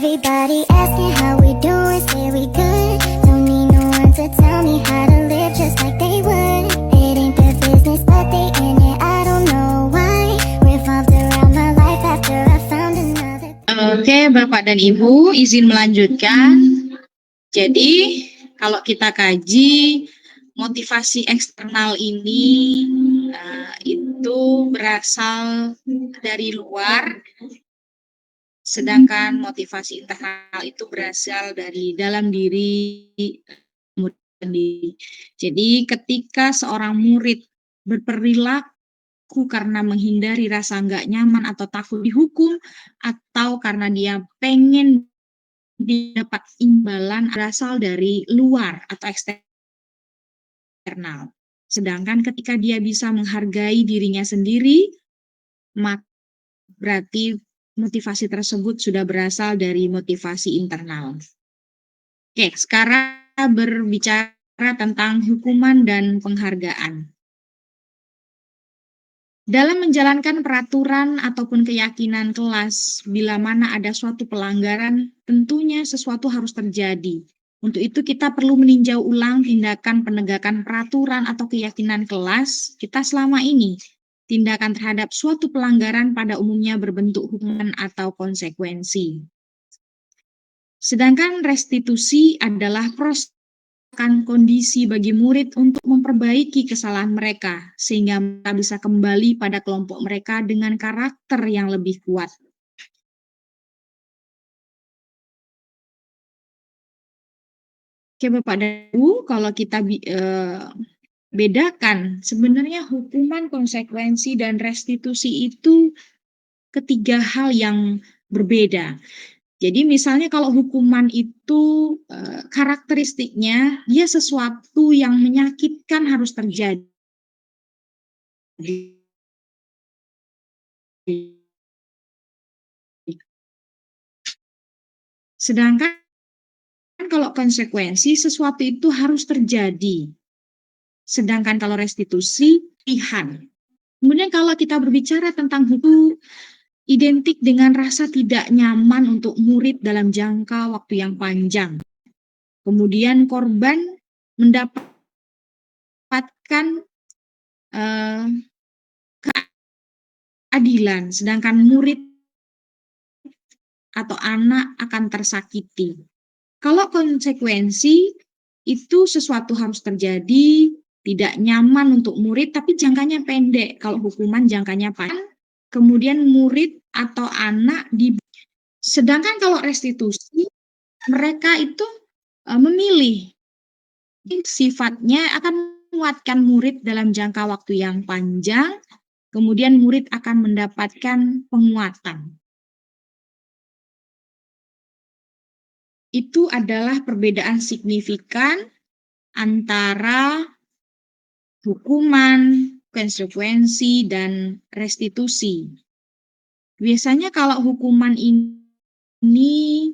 Everybody asking how we doing, say we good. Don't need no one to tell me how to live just like they would. It ain't their business, but they in it, I don't know why. Revolved around my life after I found another. Oke, Bapak dan Ibu, izin melanjutkan. Jadi, kalau kita kaji motivasi eksternal ini itu berasal dari luar, sedangkan motivasi internal itu berasal dari dalam diri murid sendiri. Jadi, ketika seorang murid berperilaku karena menghindari rasa nggak nyaman atau takut dihukum, atau karena dia pengen dapat imbalan berasal dari luar atau eksternal. Sedangkan ketika dia bisa menghargai dirinya sendiri, maka berarti motivasi tersebut sudah berasal dari motivasi internal. Oke, sekarang kita berbicara tentang hukuman dan penghargaan. Dalam menjalankan peraturan ataupun keyakinan kelas, bila mana ada suatu pelanggaran, tentunya sesuatu harus terjadi. Untuk itu kita perlu meninjau ulang tindakan penegakan peraturan atau keyakinan kelas kita selama ini. Tindakan terhadap suatu pelanggaran pada umumnya berbentuk hukuman atau konsekuensi. Sedangkan restitusi adalah proses kondisi bagi murid untuk memperbaiki kesalahan mereka, sehingga mereka bisa kembali pada kelompok mereka dengan karakter yang lebih kuat. Oke, Bapak dan Ibu, kalau kita bedakan, sebenarnya hukuman, konsekuensi, dan restitusi itu ketiga hal yang berbeda. Jadi misalnya kalau hukuman itu karakteristiknya dia sesuatu yang menyakitkan harus terjadi. Sedangkan kalau konsekuensi sesuatu itu harus terjadi. Sedangkan kalau restitusi pilihan. Kemudian kalau kita berbicara tentang hukum, identik dengan rasa tidak nyaman untuk murid dalam jangka waktu yang panjang. Kemudian korban mendapatkan keadilan, sedangkan murid atau anak akan tersakiti. Kalau konsekuensi itu sesuatu harus terjadi, tidak nyaman untuk murid, tapi jangkanya pendek. Kalau hukuman jangkanya panjang, kemudian murid atau anak sedangkan kalau restitusi, mereka itu memilih sifatnya akan menguatkan murid dalam jangka waktu yang panjang, kemudian murid akan mendapatkan penguatan. Itu adalah perbedaan signifikan antara hukuman, konsekuensi, dan restitusi. Biasanya kalau hukuman ini,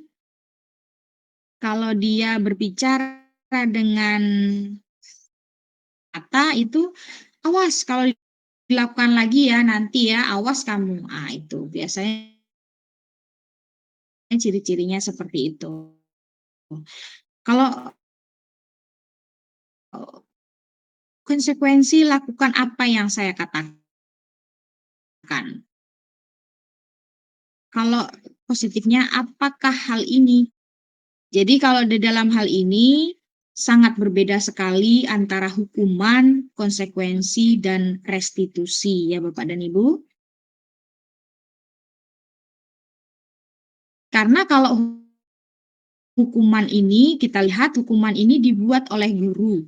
kalau dia berbicara dengan kata itu, awas kalau dilakukan lagi ya, nanti ya, awas kamu. Ah, itu biasanya ciri-cirinya seperti itu. Kalau konsekuensi lakukan apa yang saya katakan. Kalau positifnya, apakah hal ini? Jadi kalau di dalam hal ini sangat berbeda sekali antara hukuman, konsekuensi, dan restitusi ya Bapak dan Ibu. Karena kalau hukuman ini, kita lihat hukuman ini dibuat oleh guru.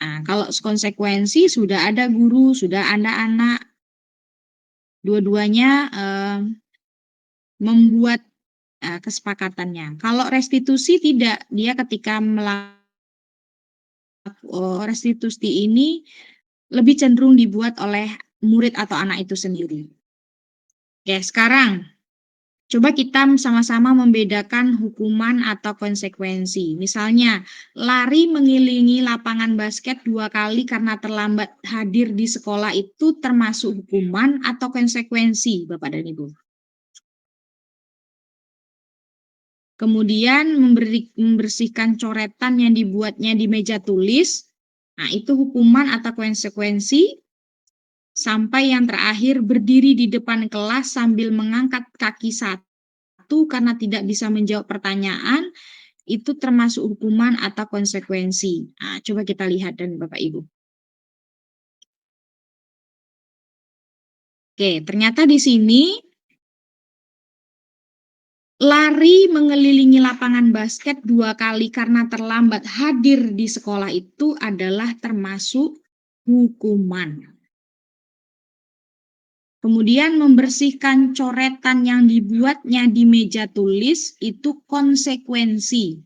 Nah, kalau konsekuensi sudah ada guru, sudah ada anak, dua-duanya membuat kesepakatannya. Kalau restitusi tidak, dia ketika melakukan restitusi ini lebih cenderung dibuat oleh murid atau anak itu sendiri. Oke, sekarang coba kita sama-sama membedakan hukuman atau konsekuensi. Misalnya, lari mengelilingi lapangan basket 2 kali karena terlambat hadir di sekolah itu termasuk hukuman atau konsekuensi, Bapak dan Ibu? kemudian membersihkan coretan yang dibuatnya di meja tulis. Nah, itu hukuman atau konsekuensi. Sampai yang terakhir, berdiri di depan kelas sambil mengangkat kaki satu karena tidak bisa menjawab pertanyaan, itu termasuk hukuman atau konsekuensi. Nah, coba kita lihat dan Bapak Ibu. Oke, ternyata di sini lari mengelilingi lapangan basket 2 kali karena terlambat hadir di sekolah itu adalah termasuk hukuman. Kemudian membersihkan coretan yang dibuatnya di meja tulis itu konsekuensi.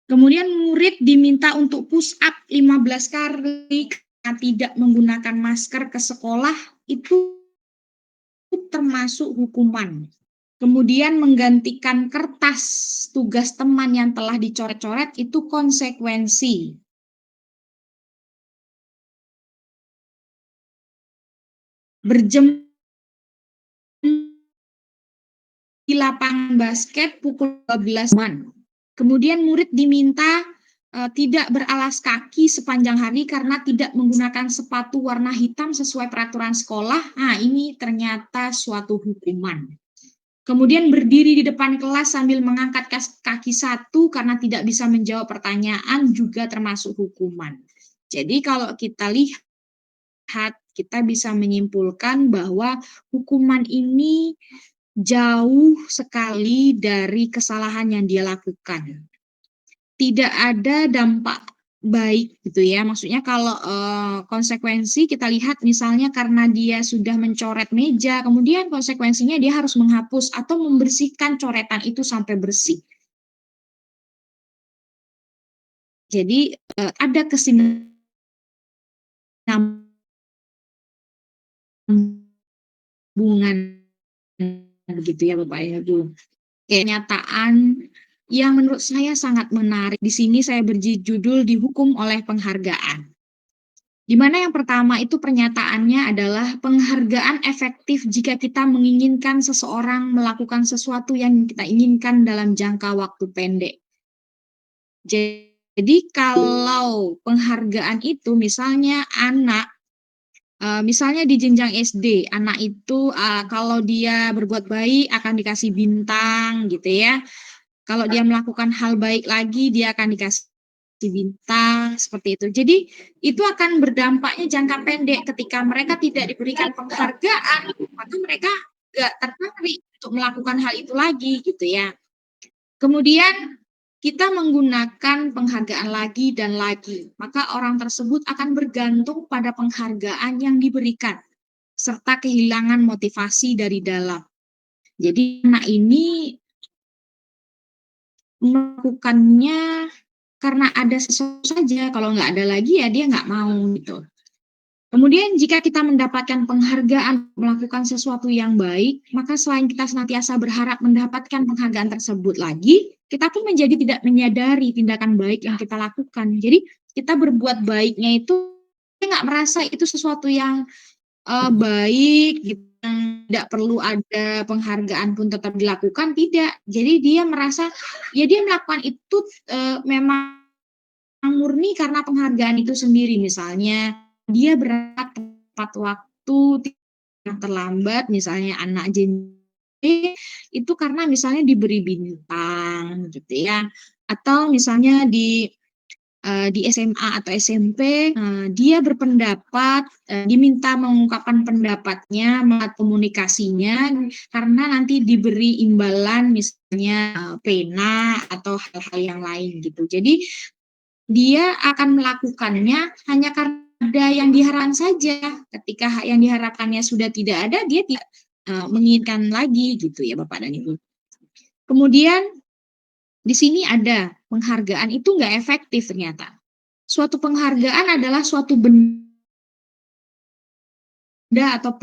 Kemudian murid diminta untuk push up 15 kali karena tidak menggunakan masker ke sekolah itu termasuk hukuman. Kemudian menggantikan kertas tugas teman yang telah dicoret-coret itu konsekuensi. Berjemur di lapangan basket pukul 12 man. Kemudian murid diminta tidak beralas kaki sepanjang hari karena tidak menggunakan sepatu warna hitam sesuai peraturan sekolah. Nah, ini ternyata suatu hukuman. Kemudian berdiri di depan kelas sambil mengangkat kaki satu karena tidak bisa menjawab pertanyaan juga termasuk hukuman. Jadi kalau kita lihat, kita bisa menyimpulkan bahwa hukuman ini jauh sekali dari kesalahan yang dia lakukan. Tidak ada dampak baik gitu ya. Maksudnya kalau konsekuensi kita lihat misalnya karena dia sudah mencoret meja, kemudian konsekuensinya dia harus menghapus atau membersihkan coretan itu sampai bersih. Jadi ada kesinambungan begitu ya Bapak Ibu. Kenyataan yang menurut saya sangat menarik. Di sini saya berjudul dihukum oleh penghargaan. Di mana yang pertama itu pernyataannya adalah penghargaan efektif jika kita menginginkan seseorang melakukan sesuatu yang kita inginkan dalam jangka waktu pendek. Jadi kalau penghargaan itu misalnya anak, misalnya di jenjang SD, anak itu kalau dia berbuat baik akan dikasih bintang gitu ya. Kalau dia melakukan hal baik lagi, dia akan dikasih bintang, seperti itu. Jadi, itu akan berdampaknya jangka pendek. Ketika mereka tidak diberikan penghargaan, maka mereka nggak tertarik untuk melakukan hal itu lagi, gitu ya. Kemudian, kita menggunakan penghargaan lagi dan lagi, maka orang tersebut akan bergantung pada penghargaan yang diberikan, serta kehilangan motivasi dari dalam. Jadi, anak ini melakukannya karena ada sesuatu saja, kalau nggak ada lagi ya dia nggak mau gitu. Kemudian jika kita mendapatkan penghargaan melakukan sesuatu yang baik, maka selain kita senantiasa berharap mendapatkan penghargaan tersebut lagi, kita pun menjadi tidak menyadari tindakan baik yang kita lakukan. Jadi kita berbuat baiknya itu kita nggak merasa itu sesuatu yang baik gitu, yang tidak perlu ada penghargaan pun tetap dilakukan, tidak. Jadi dia merasa, ya dia melakukan itu, memang murni karena penghargaan itu sendiri. Misalnya dia berangkat tepat waktu, tidak terlambat, misalnya anak itu karena misalnya diberi bintang gitu ya, atau misalnya di SMA atau SMP, dia berpendapat, diminta mengungkapkan pendapatnya, komunikasinya, karena nanti diberi imbalan misalnya, pena atau hal-hal yang lain gitu. Jadi, dia akan melakukannya hanya karena ada yang diharapkan saja. Ketika yang diharapkannya sudah tidak ada, dia tidak, menginginkan lagi gitu ya Bapak dan Ibu. Kemudian di sini ada penghargaan itu nggak efektif ternyata. Suatu penghargaan adalah suatu benda atau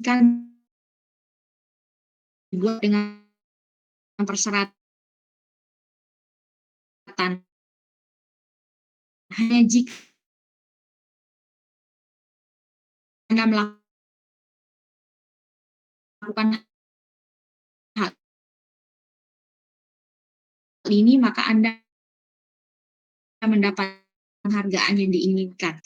kan dibuat dengan persyaratan hanya jika Anda melakukan melakukan hal ini, maka Anda mendapat penghargaan yang diinginkan.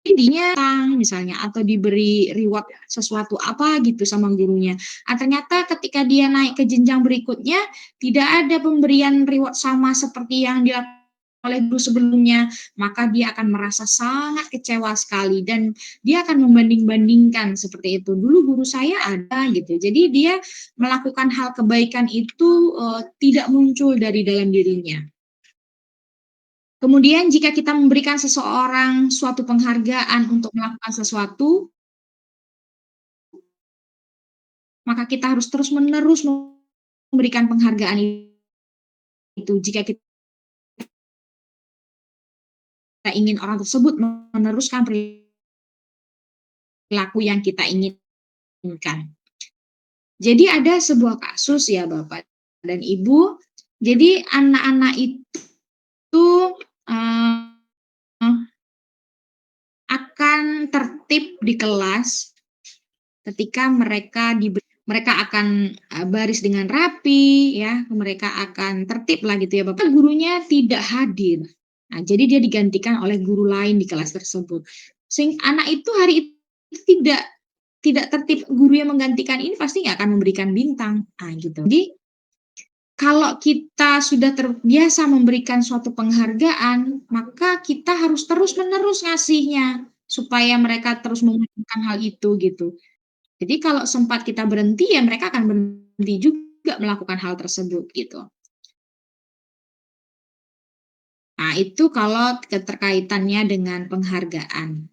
Intinya misalnya atau diberi reward sesuatu apa gitu sama gurunya. Ternyata ketika dia naik ke jenjang berikutnya, tidak ada pemberian reward sama seperti yang dilakukan oleh guru sebelumnya, maka dia akan merasa sangat kecewa sekali dan dia akan membanding-bandingkan seperti itu. Dulu guru saya ada gitu. Jadi dia melakukan hal kebaikan itu tidak muncul dari dalam dirinya. Kemudian jika kita memberikan seseorang suatu penghargaan untuk melakukan sesuatu, maka kita harus terus-menerus memberikan penghargaan itu. Jika kita ingin orang tersebut meneruskan perilaku yang kita inginkan. Jadi ada sebuah kasus ya Bapak dan Ibu, jadi anak-anak itu, akan tertib di kelas ketika mereka akan, baris dengan rapi ya, mereka akan tertib lah gitu ya Bapak, gurunya tidak hadir. Nah, jadi dia digantikan oleh guru lain di kelas tersebut. Anak itu hari itu tidak tertib, guru yang menggantikan ini pasti nggak akan memberikan bintang, gitu. Jadi, kalau kita sudah terbiasa memberikan suatu penghargaan, maka kita harus terus-menerus ngasihnya, supaya mereka terus melakukan hal itu, gitu. Jadi kalau sempat kita berhenti, ya mereka akan berhenti juga melakukan hal tersebut, gitu. Nah, itu kalau keterkaitannya dengan penghargaan.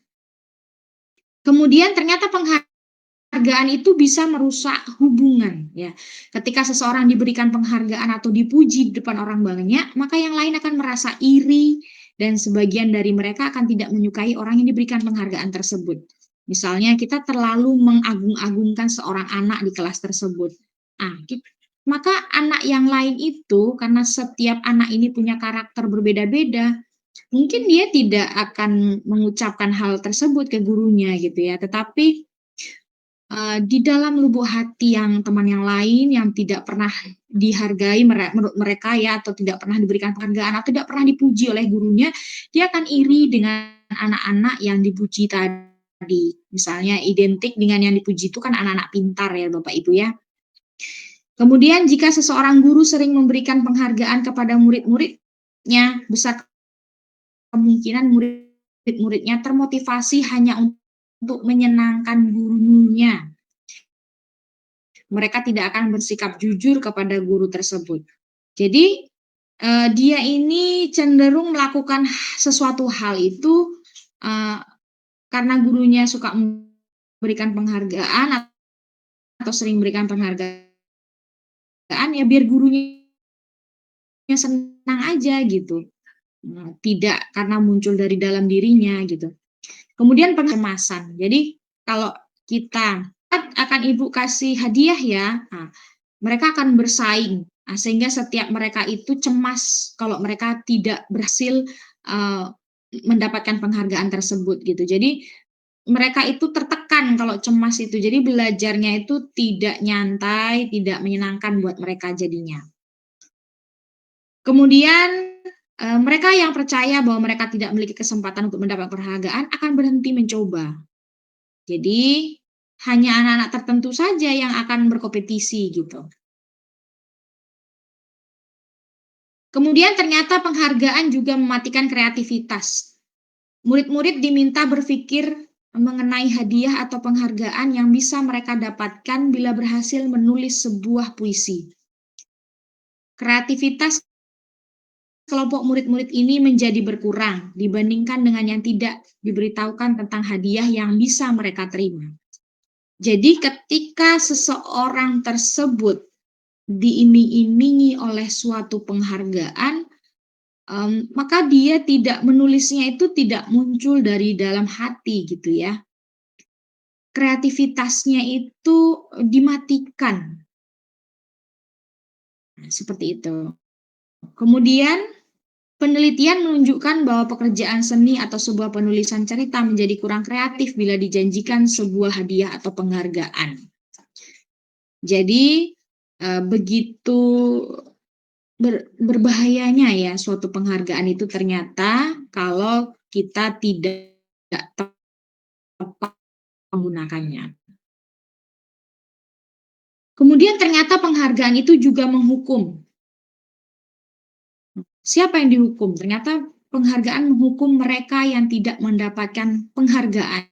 Kemudian ternyata penghargaan itu bisa merusak hubungan, ya. Ketika seseorang diberikan penghargaan atau dipuji di depan orang banyak, maka yang lain akan merasa iri dan sebagian dari mereka akan tidak menyukai orang yang diberikan penghargaan tersebut. Misalnya kita terlalu mengagung-agungkan seorang anak di kelas tersebut. Maka anak yang lain itu, karena setiap anak ini punya karakter berbeda-beda, mungkin dia tidak akan mengucapkan hal tersebut ke gurunya gitu ya, tetapi di dalam lubuk hati yang teman yang lain yang tidak pernah dihargai menurut mereka ya, atau tidak pernah diberikan penghargaan atau tidak pernah dipuji oleh gurunya, dia akan iri dengan anak-anak yang dipuji tadi. Misalnya identik dengan yang dipuji itu kan anak-anak pintar ya Bapak Ibu ya. Kemudian jika seseorang guru sering memberikan penghargaan kepada murid-muridnya, besar kemungkinan murid-muridnya termotivasi hanya untuk menyenangkan gurunya. Mereka tidak akan bersikap jujur kepada guru tersebut. Jadi, dia ini cenderung melakukan sesuatu hal itu, karena gurunya suka memberikan penghargaan atau sering memberikan penghargaan, ya biar gurunya senang aja gitu. Tidak karena muncul dari dalam dirinya gitu. Kemudian kecemasan. Jadi kalau kita akan Ibu kasih hadiah ya, mereka akan bersaing. Sehingga setiap mereka itu cemas kalau mereka tidak berhasil mendapatkan penghargaan tersebut gitu. Jadi mereka itu tertekan kalau cemas itu. Jadi belajarnya itu tidak nyantai, tidak menyenangkan buat mereka jadinya. Kemudian mereka yang percaya bahwa mereka tidak memiliki kesempatan untuk mendapat penghargaan akan berhenti mencoba. Jadi, hanya anak-anak tertentu saja yang akan berkompetisi gitu. Kemudian ternyata penghargaan juga mematikan kreativitas. Murid-murid diminta berpikir mengenai hadiah atau penghargaan yang bisa mereka dapatkan bila berhasil menulis sebuah puisi. Kreativitas kelompok murid-murid ini menjadi berkurang dibandingkan dengan yang tidak diberitahukan tentang hadiah yang bisa mereka terima. Jadi ketika seseorang tersebut diiming-imingi oleh suatu penghargaan, maka dia tidak menulisnya itu tidak muncul dari dalam hati gitu ya. Kreativitasnya itu dimatikan. Seperti itu. Kemudian penelitian menunjukkan bahwa pekerjaan seni atau sebuah penulisan cerita menjadi kurang kreatif bila dijanjikan sebuah hadiah atau penghargaan. Jadi, begitu berbahayanya ya suatu penghargaan itu ternyata kalau kita tidak tepat menggunakannya. Kemudian ternyata penghargaan itu juga menghukum. Siapa yang dihukum? Ternyata penghargaan menghukum mereka yang tidak mendapatkan penghargaan.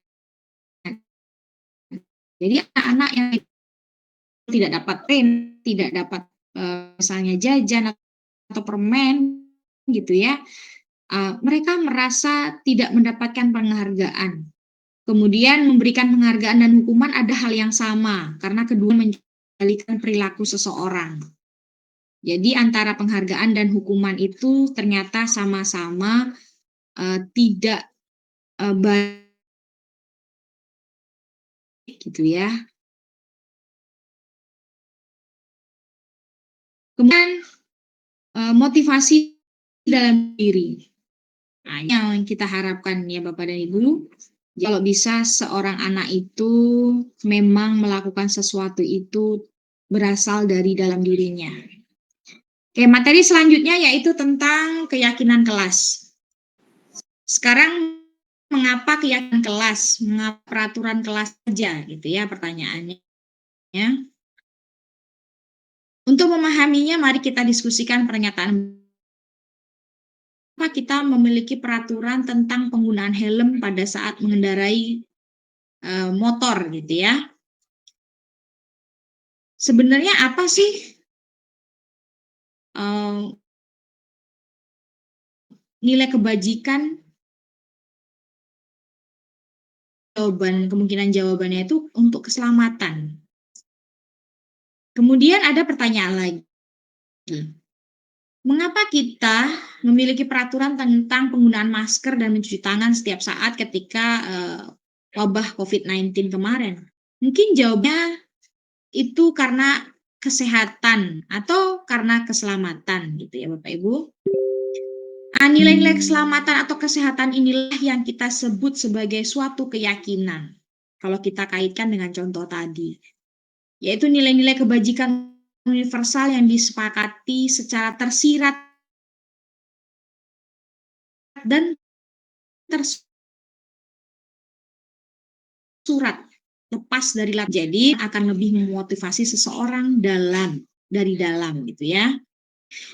Jadi anak-anak yang tidak dapat pen, tidak dapat, misalnya jajan atau permen gitu ya, mereka merasa tidak mendapatkan penghargaan. Kemudian memberikan penghargaan dan hukuman ada hal yang sama, karena kedua mengendalikan perilaku seseorang. Jadi antara penghargaan dan hukuman itu ternyata sama-sama, tidak, baik gitu ya. Kemudian, motivasi dalam diri. Nah, yang kita harapkan ya Bapak dan Ibu, kalau bisa seorang anak itu memang melakukan sesuatu itu berasal dari dalam dirinya. Oke, materi selanjutnya yaitu tentang keyakinan kelas. Sekarang mengapa keyakinan kelas, mengapa peraturan kelas saja gitu ya pertanyaannya. Untuk memahaminya mari kita diskusikan pernyataan kita memiliki peraturan tentang penggunaan helm pada saat mengendarai motor gitu ya. Sebenarnya apa sih nilai kebajikan? Kemungkinan jawabannya itu untuk keselamatan. Kemudian ada pertanyaan lagi. Mengapa kita memiliki peraturan tentang penggunaan masker dan mencuci tangan setiap saat ketika wabah COVID-19 kemarin? Mungkin jawabnya itu karena kesehatan atau karena keselamatan gitu ya Bapak Ibu. Nilai-nilai keselamatan atau kesehatan inilah yang kita sebut sebagai suatu keyakinan. Kalau kita kaitkan dengan contoh tadi, yaitu nilai-nilai kebajikan universal yang disepakati secara tersirat dan tersurat lepas dari jadi akan lebih memotivasi seseorang dari dalam gitu ya.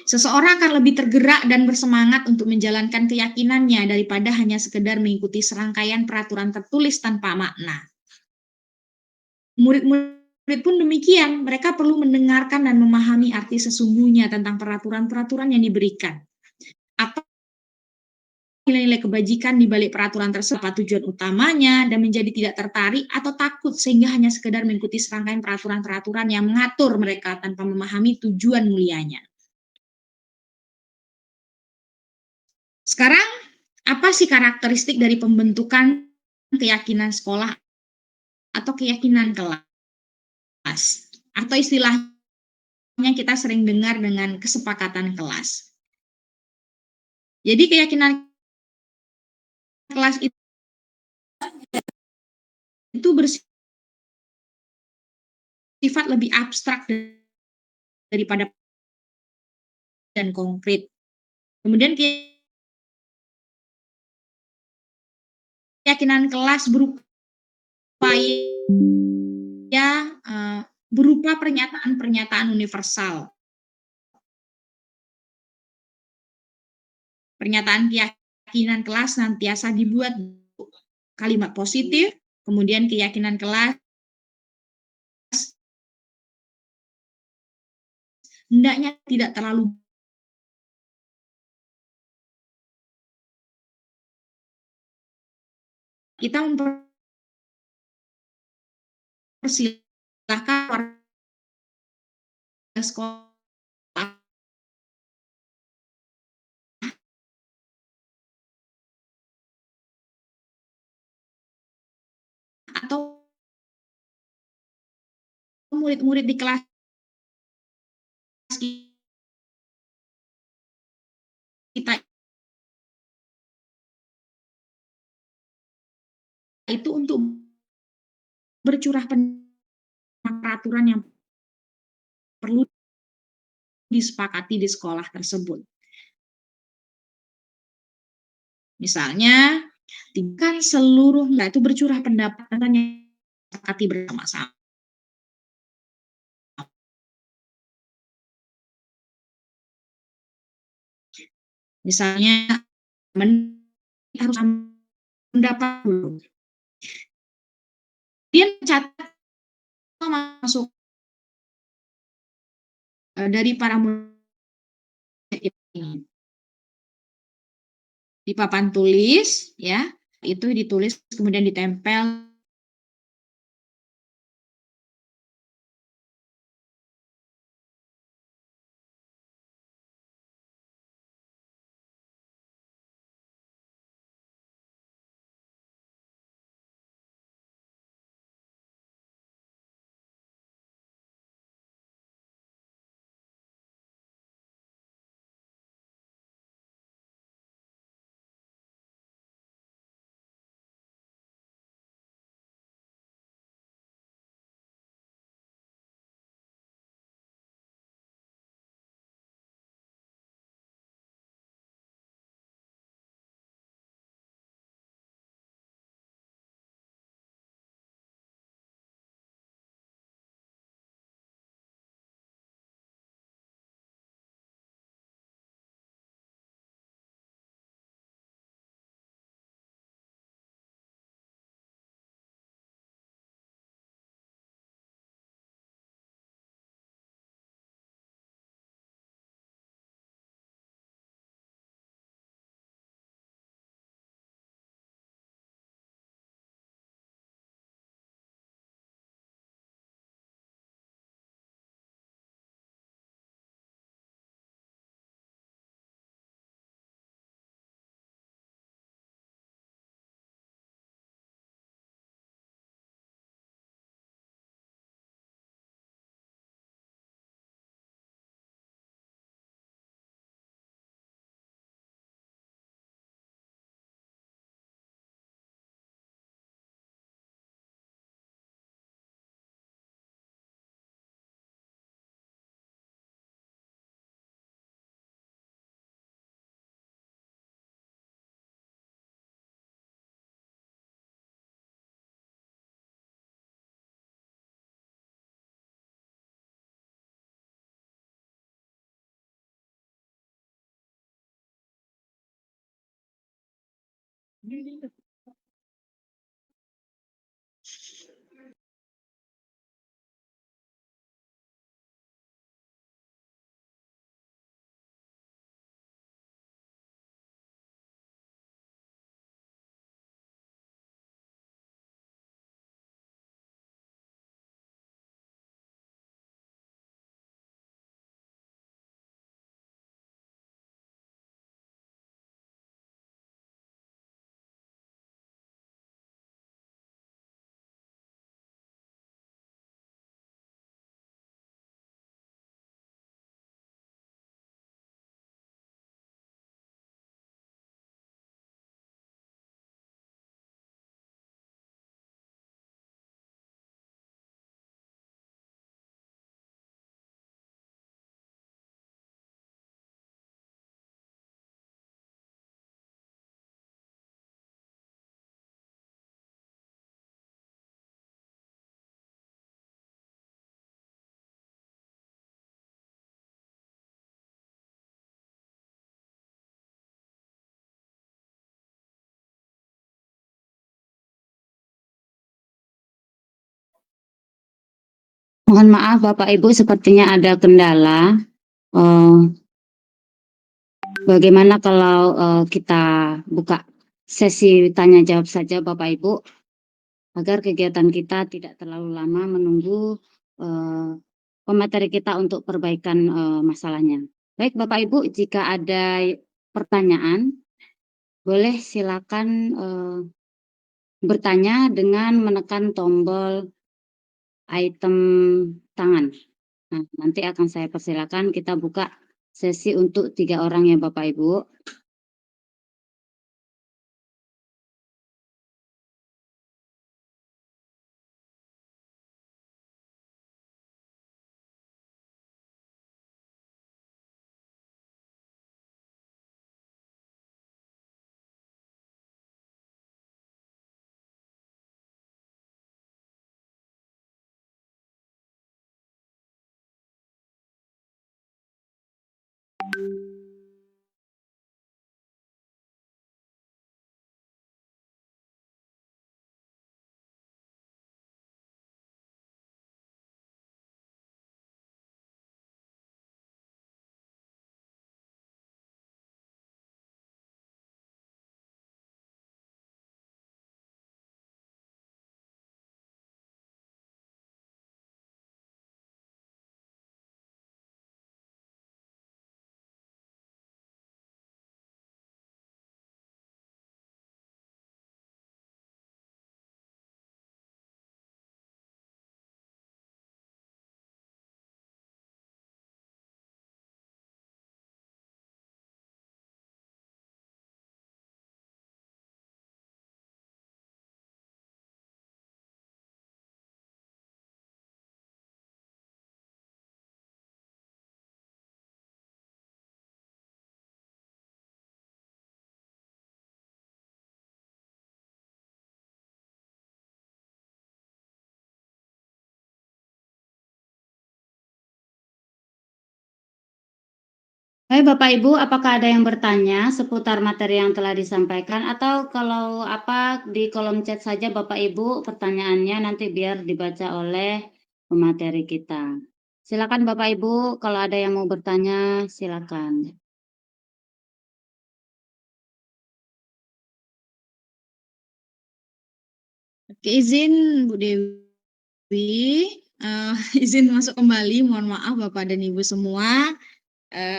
Seseorang akan lebih tergerak dan bersemangat untuk menjalankan keyakinannya daripada hanya sekedar mengikuti serangkaian peraturan tertulis tanpa makna. Murid-murid pun demikian, mereka perlu mendengarkan dan memahami arti sesungguhnya tentang peraturan-peraturan yang diberikan. Apa nilai-nilai kebajikan di balik peraturan tersebut, apa tujuan utamanya, dan menjadi tidak tertarik atau takut sehingga hanya sekedar mengikuti serangkaian peraturan-peraturan yang mengatur mereka tanpa memahami tujuan mulianya. Sekarang, apa sih karakteristik dari pembentukan keyakinan sekolah atau keyakinan kelas? Atau istilahnya kita sering dengar dengan kesepakatan kelas. Jadi keyakinan kelas itu bersifat lebih abstrak daripada dan konkret. Kemudian keyakinan kelas berupa pernyataan-pernyataan universal. Pernyataan keyakinan kelas senantiasa dibuat kalimat positif, kemudian keyakinan kelas hendaknya tidak terlalu kita mempersilahkan warga sekolah atau murid-murid di kelas kita itu untuk bercurah peraturan yang perlu disepakati di sekolah tersebut. Misalnya, kan seluruh itu bercurah pendapat yang disepakati bersama-sama. Misalnya, harus pendapat dulu. Dia mencatat masuk dari para murid ini. Di papan tulis, ya, itu ditulis kemudian ditempel Mohon maaf Bapak Ibu, sepertinya ada kendala. Bagaimana kalau kita buka sesi tanya jawab saja Bapak Ibu, agar kegiatan kita tidak terlalu lama menunggu pemateri kita untuk perbaikan masalahnya. Baik Bapak Ibu, jika ada pertanyaan, boleh silakan bertanya dengan menekan tombol item tangan. Nah, nanti akan saya persilakan kita buka sesi untuk 3 orang ya Bapak Ibu. Hai Bapak Ibu, apakah ada yang bertanya seputar materi yang telah disampaikan atau kalau apa di kolom chat saja Bapak Ibu pertanyaannya nanti biar dibaca oleh pemateri kita. Silakan Bapak Ibu, kalau ada yang mau bertanya silakan. Oke, izin Bu Dewi, izin masuk kembali. Mohon maaf Bapak dan Ibu semua.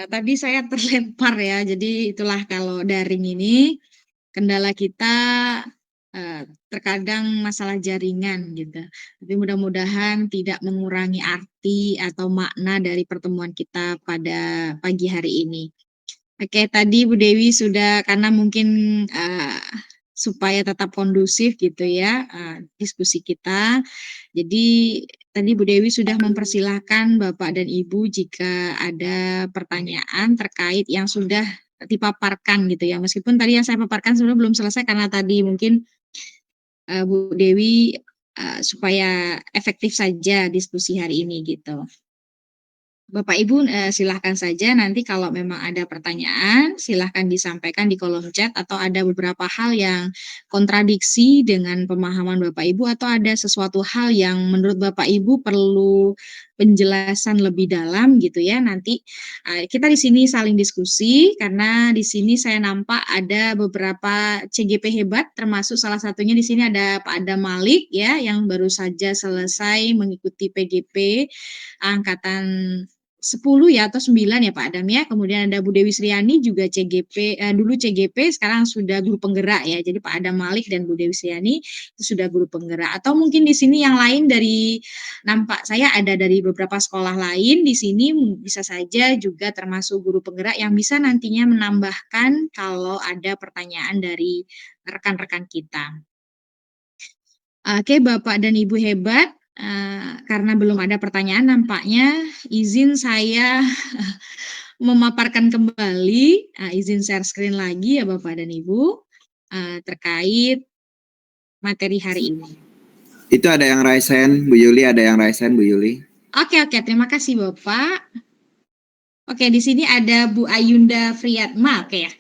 Tadi saya terlempar ya, jadi itulah kalau daring ini kendala kita terkadang masalah jaringan gitu. Tapi mudah-mudahan tidak mengurangi arti atau makna dari pertemuan kita pada pagi hari ini. Oke, tadi Bu Dewi sudah karena mungkin supaya tetap kondusif gitu ya diskusi kita. Jadi tadi Bu Dewi sudah mempersilahkan Bapak dan Ibu jika ada pertanyaan terkait yang sudah dipaparkan gitu ya. Meskipun tadi yang saya paparkan sebenarnya belum selesai karena tadi mungkin Bu Dewi supaya efektif saja diskusi hari ini gitu. Bapak Ibu silahkan saja nanti kalau memang ada pertanyaan silahkan disampaikan di kolom chat atau ada beberapa hal yang kontradiksi dengan pemahaman Bapak Ibu atau ada sesuatu hal yang menurut Bapak Ibu perlu penjelasan lebih dalam gitu ya nanti kita di sini saling diskusi karena di sini saya nampak ada beberapa CGP hebat termasuk salah satunya di sini ada Pak Adam Malik ya yang baru saja selesai mengikuti PGP angkatan 10 ya atau 9 ya Pak Adam ya. Kemudian ada Bu Dewi Sriani juga CGP dulu CGP sekarang sudah guru penggerak ya. Jadi Pak Adam Malik dan Bu Dewi Sriani itu sudah guru penggerak. Atau mungkin di sini yang lain dari nampak saya ada dari beberapa sekolah lain di sini bisa saja juga termasuk guru penggerak yang bisa nantinya menambahkan kalau ada pertanyaan dari rekan-rekan kita. Oke, Bapak dan Ibu hebat, karena belum ada pertanyaan nampaknya izin saya memaparkan kembali, izin share screen lagi ya Bapak dan Ibu, terkait materi hari ini. Itu ada yang raise hand, Bu Yuli, ada yang raise hand, Bu Yuli. Oke, terima kasih Bapak. Oke, di sini ada Bu Ayunda Friyatma, oke ya.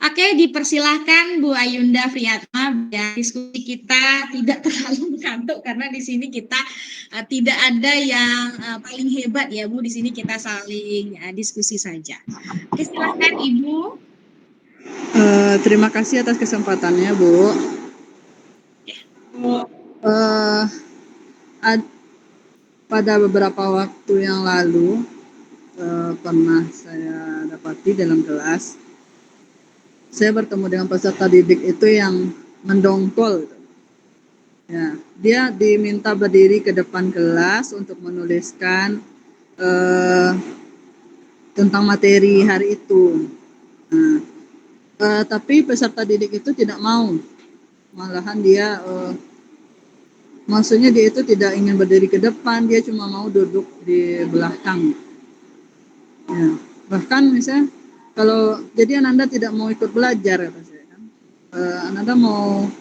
Oke, dipersilahkan Bu Ayunda Friyatma, ya, diskusi kita tidak terlalu mengantuk karena di sini kita tidak ada yang paling hebat ya Bu, di sini kita saling diskusi saja. Oke, silakan Ibu. Terima kasih atas kesempatannya Bu. Pada beberapa waktu yang lalu pernah saya dapati dalam kelas, saya bertemu dengan peserta didik itu yang mendongkol. Ya, dia diminta berdiri ke depan kelas untuk menuliskan tentang materi hari itu. Tapi peserta didik itu tidak mau, malahan dia maksudnya dia itu tidak ingin berdiri ke depan, dia cuma mau duduk di belakang. Ya, bahkan misalnya kalau jadi Ananda tidak mau ikut belajar kata saya kan, Ananda mau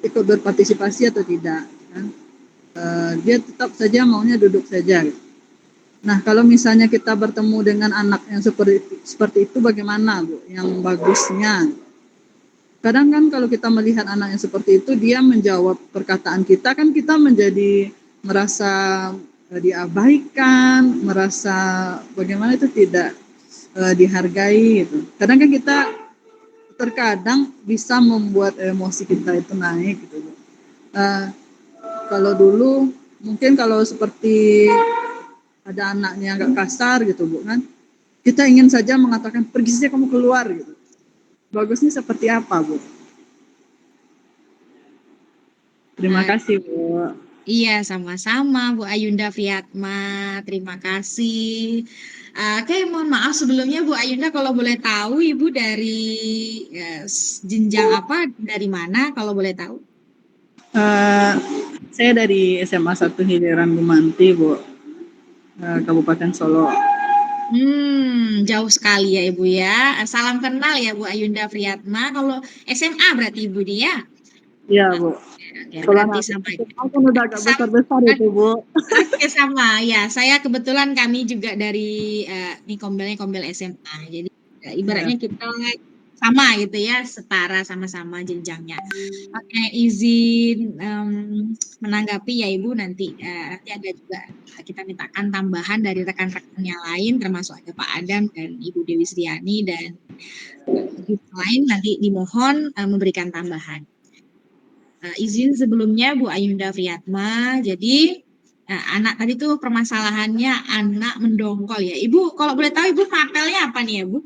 ikut berpartisipasi atau tidak kan? Dia tetap saja maunya duduk saja. Nah kalau misalnya kita bertemu dengan anak yang seperti itu bagaimana Bu? Yang bagusnya kadang kan kalau kita melihat anak yang seperti itu dia menjawab perkataan kita kan kita menjadi merasa diabaikan, merasa bagaimana itu tidak dihargai gitu. Kadang kan kita terkadang bisa membuat emosi kita itu naik gitu. Kalau dulu mungkin kalau seperti ada anaknya agak kasar gitu Bu kan, kita ingin saja mengatakan pergi saja kamu keluar gitu. Bagusnya seperti apa Bu? Terima kasih Bu. Iya, sama-sama Bu Ayunda Friyatma, terima kasih. Oke, mohon maaf sebelumnya Bu Ayunda kalau boleh tahu Ibu dari jenjang apa, dari mana kalau boleh tahu? Saya dari SMA 1 Hiliran Gumanti Bu, Kabupaten Solo. Jauh sekali ya Ibu ya. Salam kenal ya Bu Ayunda Friyatma. Kalau SMA berarti Ibu dia? Iya, Bu. Oke, Kalau berarti anak sama. SMA kan udah agak Sama. besar-besar itu, Bu. Oke, sama. Ya, saya kebetulan kami juga dari di Kombel SMA. Jadi Iya. ibaratnya kita sama gitu ya, setara sama-sama jenjangnya. Oke, izin menanggapi ya Ibu nanti nanti ada juga kita mintakan tambahan dari rekan-rekan yang lain termasuk ada Pak Adam dan Ibu Dewi Sriani dan lain nanti dimohon memberikan tambahan. Izin sebelumnya Bu Ayunda Priyatma. Jadi anak tadi tuh permasalahannya anak mendongkol ya. Ibu kalau boleh tahu Ibu mapelnya apa nih ya Bu?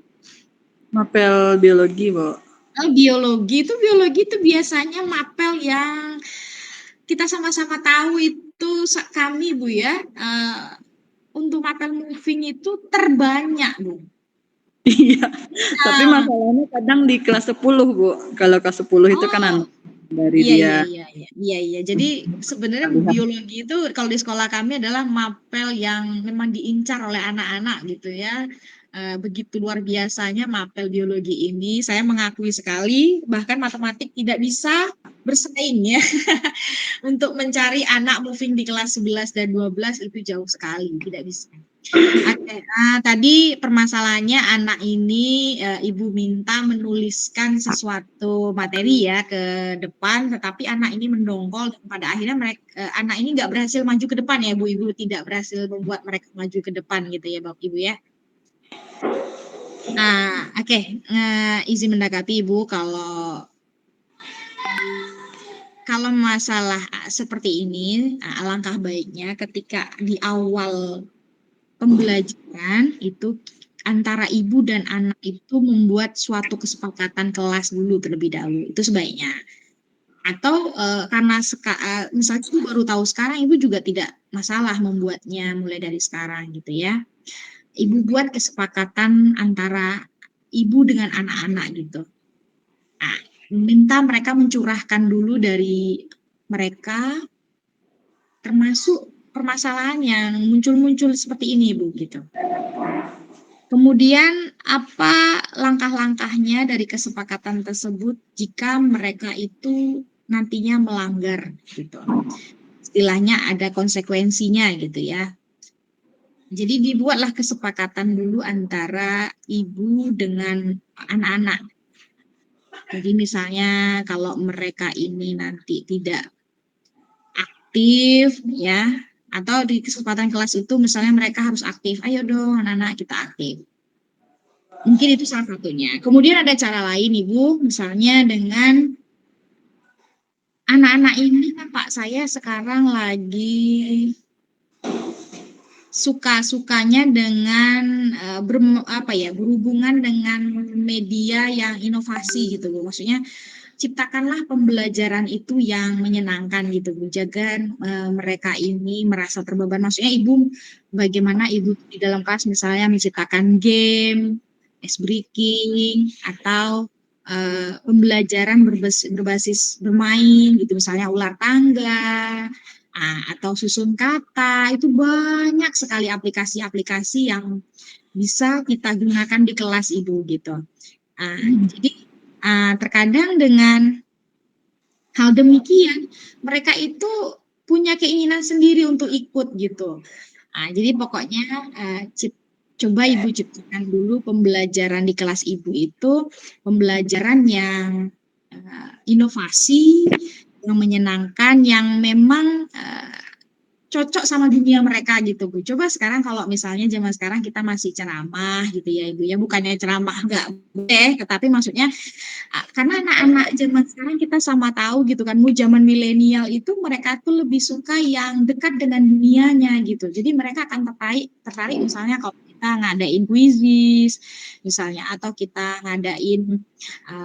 Mapel biologi, Bu. Oh, biologi itu biasanya mapel yang kita sama-sama tahu itu kami Bu ya. Untuk mapel moving itu terbanyak Bu. Iya. Tapi masalahnya kadang di kelas 10, Bu. Kalau kelas 10 itu kan anak dari dia. Iya. Jadi sebenarnya biologi itu kalau di sekolah kami adalah mapel yang memang diincar oleh anak-anak gitu ya. Begitu luar biasanya mapel biologi ini. Saya mengakui sekali, bahkan matematik tidak bisa bersaing ya. Untuk mencari anak moving di kelas 11 dan 12 itu jauh sekali, tidak bisa. Oke, tadi permasalahannya anak ini Ibu minta menuliskan sesuatu materi ya ke depan, tetapi anak ini mendongkol dan pada akhirnya anak ini nggak berhasil maju ke depan ya Bu, Ibu tidak berhasil membuat mereka maju ke depan gitu ya Bapak Ibu ya. Oke, izin mendakapi Ibu kalau masalah seperti ini, alangkah baiknya ketika di awal pembelajaran itu antara ibu dan anak itu membuat suatu kesepakatan kelas dulu terlebih dahulu. Itu sebaiknya. Atau karena misalnya ibu baru tahu sekarang, ibu juga tidak masalah membuatnya mulai dari sekarang gitu ya. Ibu buat kesepakatan antara ibu dengan anak-anak gitu. Minta mereka mencurahkan dulu dari mereka, termasuk permasalahan yang muncul-muncul seperti ini, Bu, gitu. Kemudian apa langkah-langkahnya dari kesepakatan tersebut jika mereka itu nantinya melanggar, gitu. Istilahnya ada konsekuensinya, gitu ya. Jadi dibuatlah kesepakatan dulu antara ibu dengan anak-anak. Jadi misalnya kalau mereka ini nanti tidak aktif ya, atau di kesempatan kelas itu misalnya mereka harus aktif, ayo dong anak-anak kita aktif. Mungkin itu salah satunya. Kemudian ada cara lain Ibu, misalnya dengan anak-anak ini kan Pak saya sekarang lagi suka-sukanya dengan berhubungan dengan media yang inovasi gitu Bu. Maksudnya ciptakanlah pembelajaran itu yang menyenangkan gitu Bu. Jangan mereka ini merasa terbeban. Maksudnya Ibu bagaimana Ibu di dalam kelas misalnya menciptakan game, ice breaking atau pembelajaran berbasis bermain gitu misalnya ular tangga atau susun kata, itu banyak sekali aplikasi-aplikasi yang bisa kita gunakan di kelas Ibu gitu. Jadi terkadang dengan hal demikian mereka itu punya keinginan sendiri untuk ikut gitu. Jadi pokoknya coba Ibu ciptakan dulu pembelajaran di kelas Ibu itu pembelajaran yang inovasi, yang menyenangkan, yang memang cocok sama dunia mereka gitu Bu. Coba sekarang kalau misalnya zaman sekarang kita masih ceramah gitu ya Ibu ya, bukannya ceramah nggak boleh, tetapi maksudnya karena anak-anak zaman sekarang kita sama tahu gitu kan, zaman milenial itu mereka tuh lebih suka yang dekat dengan dunianya gitu. Jadi mereka akan tertarik misalnya kalau kita ngadain kuisis misalnya atau kita ngadain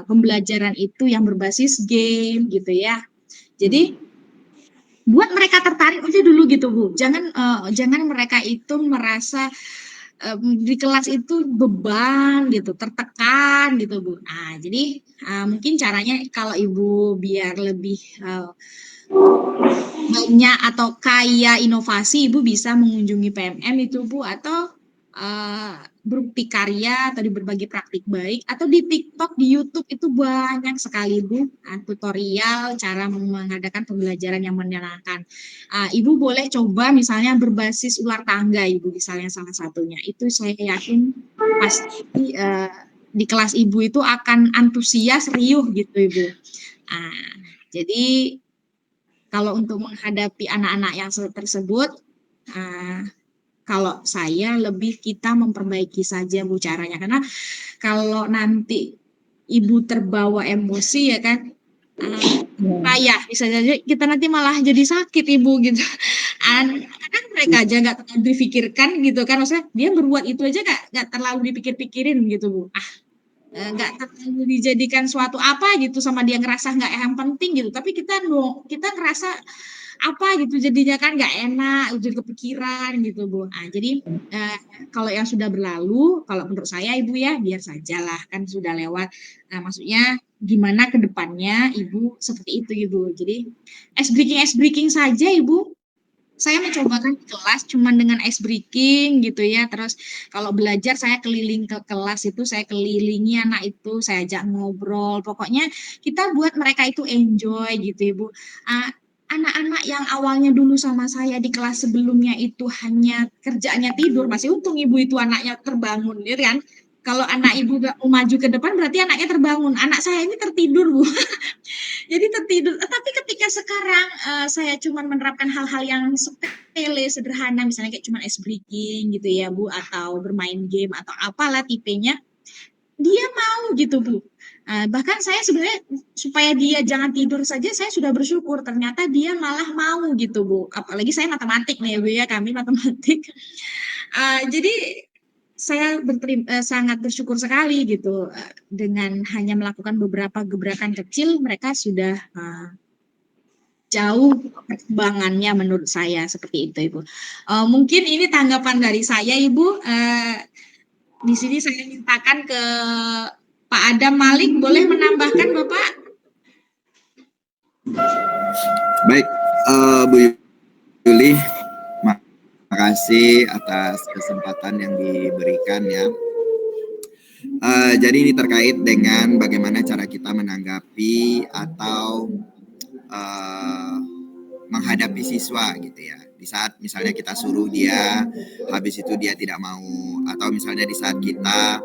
pembelajaran itu yang berbasis game gitu ya. Jadi buat mereka tertarik aja dulu gitu Bu. Jangan mereka itu merasa di kelas itu beban gitu, tertekan gitu Bu. Jadi mungkin caranya kalau Ibu biar lebih banyak atau kaya inovasi, Ibu bisa mengunjungi PMM itu Bu, atau berbukti karya atau di berbagi praktik baik atau di TikTok, di YouTube itu banyak sekali Bu tutorial cara mengadakan pembelajaran yang menyenangkan. Ibu boleh coba misalnya berbasis ular tangga Ibu misalnya salah satunya. Itu saya yakin pasti di kelas Ibu itu akan antusias riuh gitu Ibu. Jadi kalau untuk menghadapi anak-anak yang tersebut, kalau saya lebih kita memperbaiki saja Bu caranya. Karena kalau nanti Ibu terbawa emosi ya kan, payah bisa saja kita nanti malah jadi sakit Ibu gitu. Kan mereka aja nggak terlalu dipikirkan gitu kan, maksudnya dia berbuat itu aja nggak terlalu dipikir-pikirin gitu Bu. Nggak terlalu dijadikan suatu apa gitu sama dia ngerasa nggak yang penting gitu. Tapi kita ngerasa apa gitu jadinya kan nggak enak, jadi kepikiran gitu Bu. Jadi kalau yang sudah berlalu, kalau menurut saya Ibu ya biar sajalah kan sudah lewat. Maksudnya gimana ke depannya Ibu seperti itu Ibu. Jadi ice breaking saja Ibu. Saya mencobakan di kelas cuman dengan ice breaking gitu ya. Terus kalau belajar saya keliling ke kelas itu, saya kelilingi anak itu, saya ajak ngobrol. Pokoknya kita buat mereka itu enjoy gitu Ibu. Anak-anak yang awalnya dulu sama saya di kelas sebelumnya itu hanya kerjaannya tidur, masih untung Ibu itu anaknya terbangun, ya kan? Kalau anak Ibu gak mau maju ke depan berarti anaknya terbangun. Anak saya ini tertidur Bu. Jadi tertidur. Tapi ketika sekarang saya cuma menerapkan hal-hal yang sepele, sederhana, misalnya kayak cuma ice breaking gitu ya Bu, atau bermain game atau apalah tipenya, dia mau gitu Bu. Bahkan saya sebenarnya supaya dia jangan tidur saja saya sudah bersyukur, ternyata dia malah mau gitu Bu. Apalagi saya matematik nih Bu ya, kami matematik. Jadi saya sangat bersyukur sekali gitu dengan hanya melakukan beberapa gebrakan kecil mereka sudah jauh perkembangannya menurut saya seperti itu Ibu. Mungkin ini tanggapan dari saya Ibu. Di sini saya mintakan ke Pak Adam Malik, boleh menambahkan Bapak? Baik, Bu Yuli, makasih atas kesempatan yang diberikan ya. Jadi ini terkait dengan bagaimana cara kita menanggapi atau menghadapi siswa gitu ya. Di saat misalnya kita suruh dia, habis itu dia tidak mau, atau misalnya di saat kita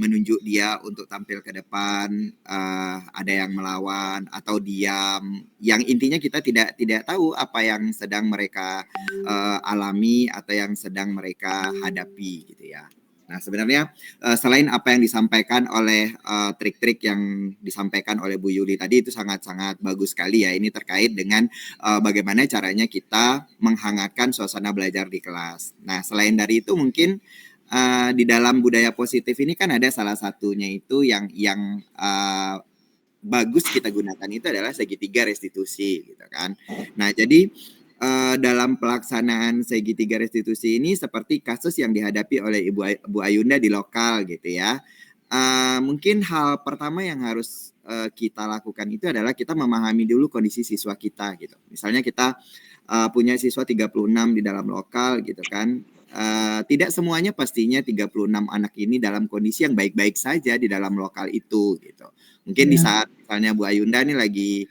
menunjuk dia untuk tampil ke depan, ada yang melawan atau diam, yang intinya kita tidak tahu apa yang sedang mereka alami atau yang sedang mereka hadapi gitu ya. Nah sebenarnya selain apa yang disampaikan oleh trik-trik yang disampaikan oleh Bu Yuli tadi itu sangat-sangat bagus sekali ya. Ini terkait dengan bagaimana caranya kita menghangatkan suasana belajar di kelas. Nah selain dari itu mungkin di dalam budaya positif ini kan ada salah satunya itu yang bagus kita gunakan itu adalah segitiga restitusi gitu kan. Nah jadi dalam pelaksanaan segitiga restitusi ini seperti kasus yang dihadapi oleh Bu Ayunda di lokal gitu ya. Mungkin hal pertama yang harus kita lakukan itu adalah kita memahami dulu kondisi siswa kita gitu. Misalnya kita punya siswa 36 di dalam lokal gitu kan. Tidak semuanya pastinya 36 anak ini dalam kondisi yang baik-baik saja di dalam lokal itu gitu. Mungkin di saat misalnya Bu Ayunda nih lagi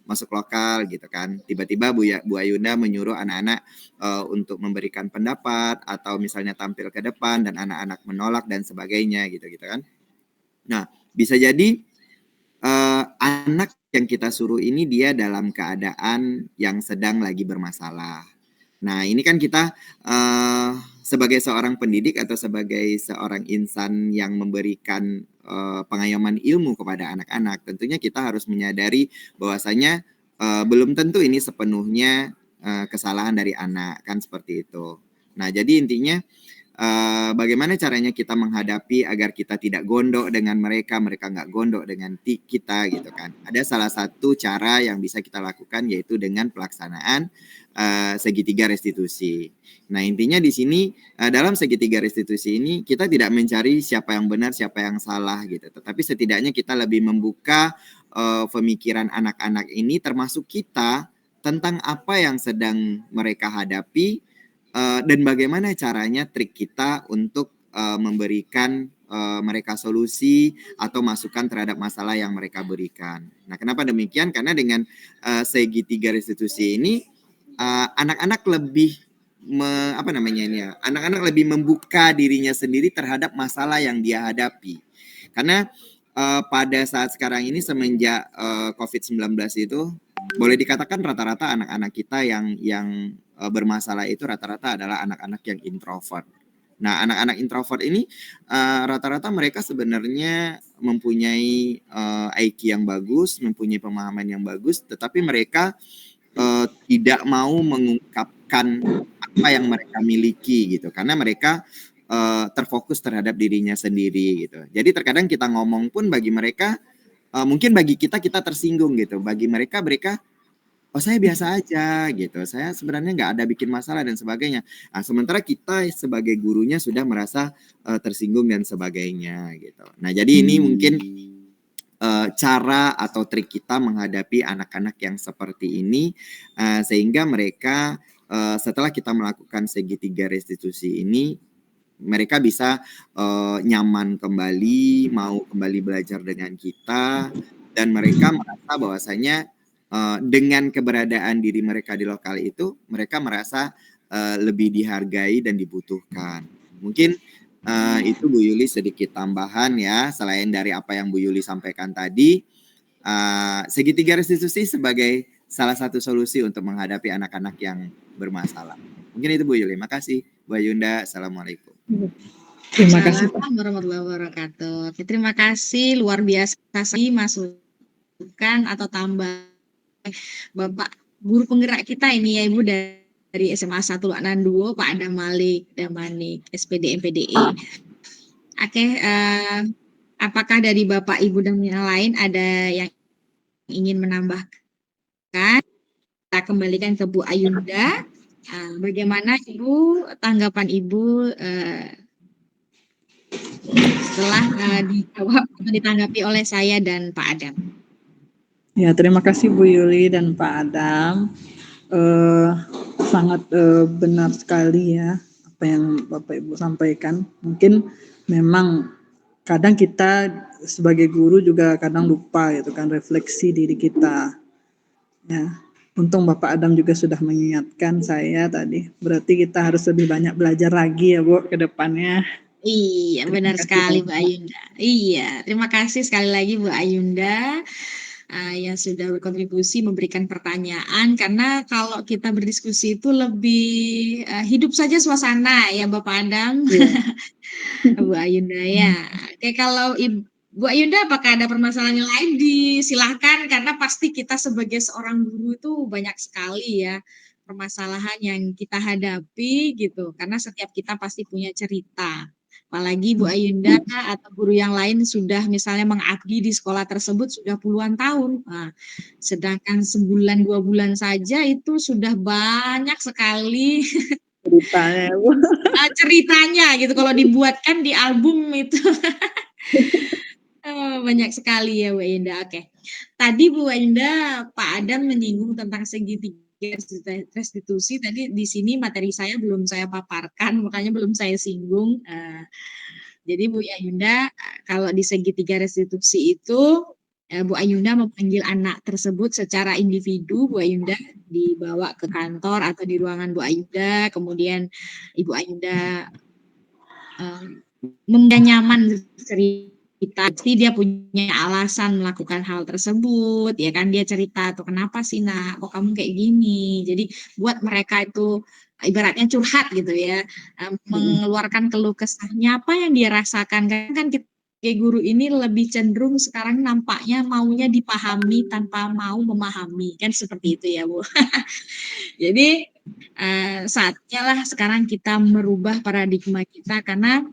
masuk lokal gitu kan, tiba-tiba Bu Ayunda menyuruh anak-anak untuk memberikan pendapat atau misalnya tampil ke depan dan anak-anak menolak dan sebagainya gitu kan. Nah bisa jadi anak yang kita suruh ini dia dalam keadaan yang sedang lagi bermasalah. Nah ini kan kita sebagai seorang pendidik atau sebagai seorang insan yang memberikan pengayoman ilmu kepada anak-anak, tentunya kita harus menyadari bahwasanya belum tentu ini sepenuhnya kesalahan dari anak, kan seperti itu. Nah jadi intinya bagaimana caranya kita menghadapi agar kita tidak gondok dengan mereka nggak gondok dengan kita gitu kan. Ada salah satu cara yang bisa kita lakukan yaitu dengan pelaksanaan segitiga restitusi. Nah intinya di sini dalam segitiga restitusi ini kita tidak mencari siapa yang benar siapa yang salah gitu, tetapi setidaknya kita lebih membuka pemikiran anak-anak ini termasuk kita tentang apa yang sedang mereka hadapi. dan bagaimana caranya trik kita untuk memberikan mereka solusi atau masukan terhadap masalah yang mereka berikan. Nah, kenapa demikian? Karena dengan segitiga restitusi ini anak-anak lebih anak-anak lebih membuka dirinya sendiri terhadap masalah yang dia hadapi. Karena pada saat sekarang ini semenjak COVID-19 itu boleh dikatakan rata-rata anak-anak kita yang bermasalah itu rata-rata adalah anak-anak yang introvert. Nah, anak-anak introvert ini rata-rata mereka sebenarnya mempunyai IQ yang bagus, mempunyai pemahaman yang bagus, tetapi mereka tidak mau mengungkapkan apa yang mereka miliki gitu, karena mereka terfokus terhadap dirinya sendiri gitu. Jadi terkadang kita ngomong pun bagi mereka mungkin bagi kita tersinggung gitu, bagi mereka oh saya biasa aja gitu, saya sebenarnya nggak ada bikin masalah dan sebagainya. Nah, sementara kita sebagai gurunya sudah merasa tersinggung dan sebagainya gitu. Nah, jadi ini mungkin cara atau trik kita menghadapi anak-anak yang seperti ini sehingga mereka setelah kita melakukan segitiga restitusi ini mereka bisa nyaman kembali, mau kembali belajar dengan kita, dan mereka merasa bahwasanya dengan keberadaan diri mereka di lokal itu, mereka merasa lebih dihargai dan dibutuhkan. Mungkin itu Bu Yuli sedikit tambahan ya, selain dari apa yang Bu Yuli sampaikan tadi, segitiga restitusi sebagai salah satu solusi untuk menghadapi anak-anak yang bermasalah. Mungkin itu Bu Yuli. Makasih Bu Ayunda. Assalamualaikum. Terima kasih Pak. Assalamualaikum warahmatullahi wabarakatuh. Oke, terima kasih luar biasa sekali masukan atau tambah Bapak guru penggerak kita ini ya Ibu dari SMA 1 Laknanduo, Pak Adam Malik Damanik, SPD MPDE. Oke, apakah dari Bapak Ibu dan yang lain ada yang ingin menambahkan? Kita kembalikan ke Bu Ayunda. Bagaimana Ibu, tanggapan Ibu setelah dijawab atau ditanggapi oleh saya dan Pak Adam? Ya, terima kasih Bu Yuli dan Pak Adam. Sangat benar sekali ya apa yang Bapak Ibu sampaikan. Mungkin memang kadang kita sebagai guru juga kadang lupa gitu kan, refleksi diri kita. Ya, untung Bapak Adam juga sudah mengingatkan saya tadi. Berarti kita harus lebih banyak belajar lagi ya Bu ke depannya. Iya, benar sekali Bu Ayunda. Iya, terima kasih sekali lagi Bu Ayunda yang sudah berkontribusi memberikan pertanyaan, karena kalau kita berdiskusi itu lebih hidup saja suasana ya Bapak Adam. Bu Ayunda ya. Oke, kalau Bu Ayunda apakah ada permasalahan yang lain, disilahkan, karena pasti kita sebagai seorang guru itu banyak sekali ya permasalahan yang kita hadapi gitu, karena setiap kita pasti punya cerita. Apalagi Bu Ayunda atau guru yang lain sudah misalnya mengabdi di sekolah tersebut sudah puluhan tahun. Nah, sedangkan sebulan 2 bulan saja itu sudah banyak sekali Ceritanya Bu. ceritanya gitu. Kalau dibuatkan di album itu banyak sekali ya Bu Ayunda. Oke. Tadi Bu Ayunda, Pak Adam menyinggung tentang segitiga restitusi. Tadi di sini materi saya belum saya paparkan, makanya belum saya singgung. Jadi Bu Ayunda, kalau di segitiga restitusi itu Bu Ayunda memanggil anak tersebut secara individu. Bu Ayunda dibawa ke kantor atau di ruangan Bu Ayunda, kemudian Ibu Ayunda nyaman cerita, pasti dia punya alasan melakukan hal tersebut, ya kan, dia cerita tuh, kenapa sih nak, kok kamu kayak gini. Jadi buat mereka itu ibaratnya curhat gitu ya, mengeluarkan keluh kesahnya, apa yang dia rasakan. Kan kita sebagai guru ini lebih cenderung sekarang nampaknya maunya dipahami tanpa mau memahami, kan seperti itu ya Bu. Jadi saatnya lah sekarang kita merubah paradigma kita, karena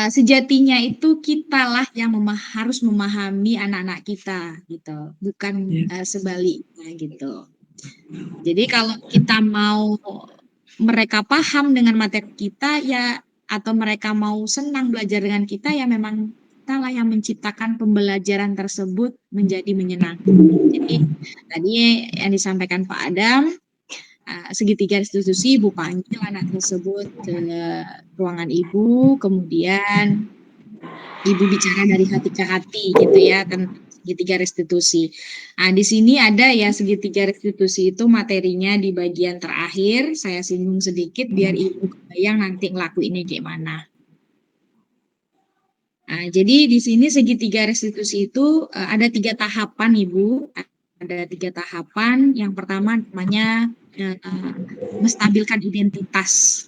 sejatinya itu kitalah yang harus memahami anak-anak kita gitu, bukan sebaliknya gitu. Jadi kalau kita mau mereka paham dengan materi kita ya, atau mereka mau senang belajar dengan kita, ya memang kita lah yang menciptakan pembelajaran tersebut menjadi menyenangkan. Jadi tadi yang disampaikan Pak Adam, segitiga restitusi, Ibu panggil anak tersebut ke ruangan Ibu, kemudian Ibu bicara dari hati ke hati gitu ya tentang segitiga restitusi. Nah, di sini ada ya segitiga restitusi itu materinya di bagian terakhir. Saya singgung sedikit biar Ibu kebayang nanti ngelakuinnya gimana. Nah, jadi di sini segitiga restitusi itu ada 3 tahapan, Ibu. Ada 3 tahapan. Yang pertama namanya menstabilkan identitas.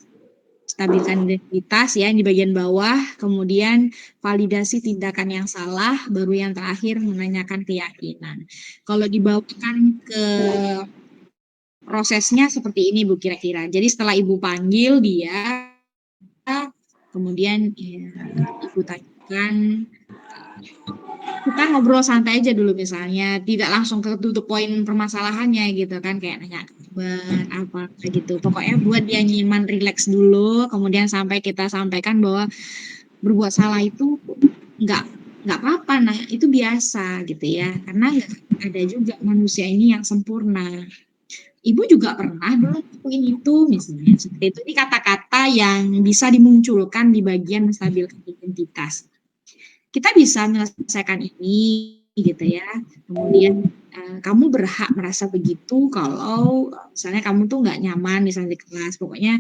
Stabilkan identitas ya di bagian bawah, kemudian validasi tindakan yang salah, baru yang terakhir menanyakan keyakinan. Kalau dibawakan ke prosesnya seperti ini Bu kira-kira. Jadi setelah Ibu panggil dia, kemudian ya, Ibu tanyakan, kita ngobrol santai aja dulu misalnya, tidak langsung ke tutup poin permasalahannya gitu kan, kayak nanya kabar apa gitu. Pokoknya buat dia nyaman, rileks dulu, kemudian sampai kita sampaikan bahwa berbuat salah itu nggak apa-apa, nah itu biasa gitu ya, karena nggak ada juga manusia ini yang sempurna. Ibu juga pernah dulu lakuin itu misalnya seperti itu. Ini kata-kata yang bisa dimunculkan di bagian menstabilkan identitas. Kita bisa menyelesaikan ini gitu ya. Kemudian kamu berhak merasa begitu kalau misalnya kamu tuh nggak nyaman misalnya di kelas. Pokoknya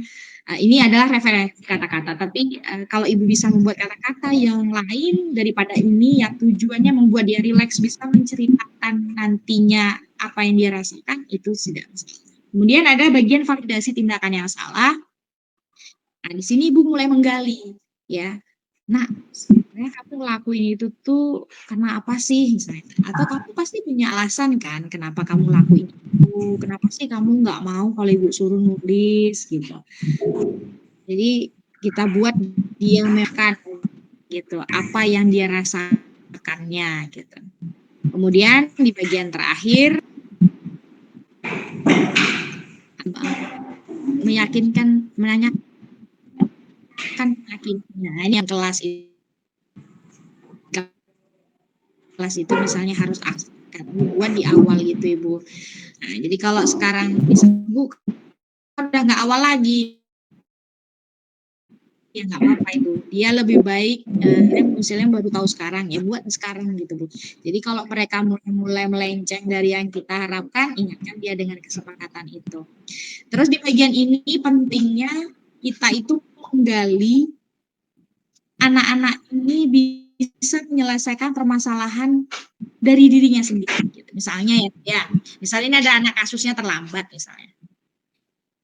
ini adalah referensi kata-kata. Tapi kalau ibu bisa membuat kata-kata yang lain daripada ini yang tujuannya membuat dia rileks, bisa menceritakan nantinya apa yang dia rasakan, itu tidak masalah. Kemudian ada bagian validasi tindakan yang salah. Nah, di sini ibu mulai menggali ya. Nah, sebenarnya kamu ngelakuin itu tuh karena apa sih misalnya? Atau kamu pasti punya alasan kan kenapa kamu lakuin itu? Kenapa sih kamu nggak mau kalau ibu suruh nulis gitu? Jadi kita buat dia mekan gitu apa yang dia rasakannya gitu. Kemudian di bagian terakhir meyakinkan, menanyakan yakinnya. Ini yang kelas itu misalnya harus aktif buat di awal gitu Ibu. Nah, jadi kalau sekarang bisa Bu udah nggak awal lagi, ya nggak apa-apa itu. Dia lebih baik misalnya baru tahu sekarang ya buat sekarang gitu Bu. Jadi kalau mereka mulai melenceng dari yang kita harapkan, ingatkan dia dengan kesepakatan itu. Terus di bagian ini pentingnya kita itu menggali anak-anak ini bisa menyelesaikan permasalahan dari dirinya sendiri. Gitu. Misalnya misalnya ini ada anak kasusnya terlambat misalnya.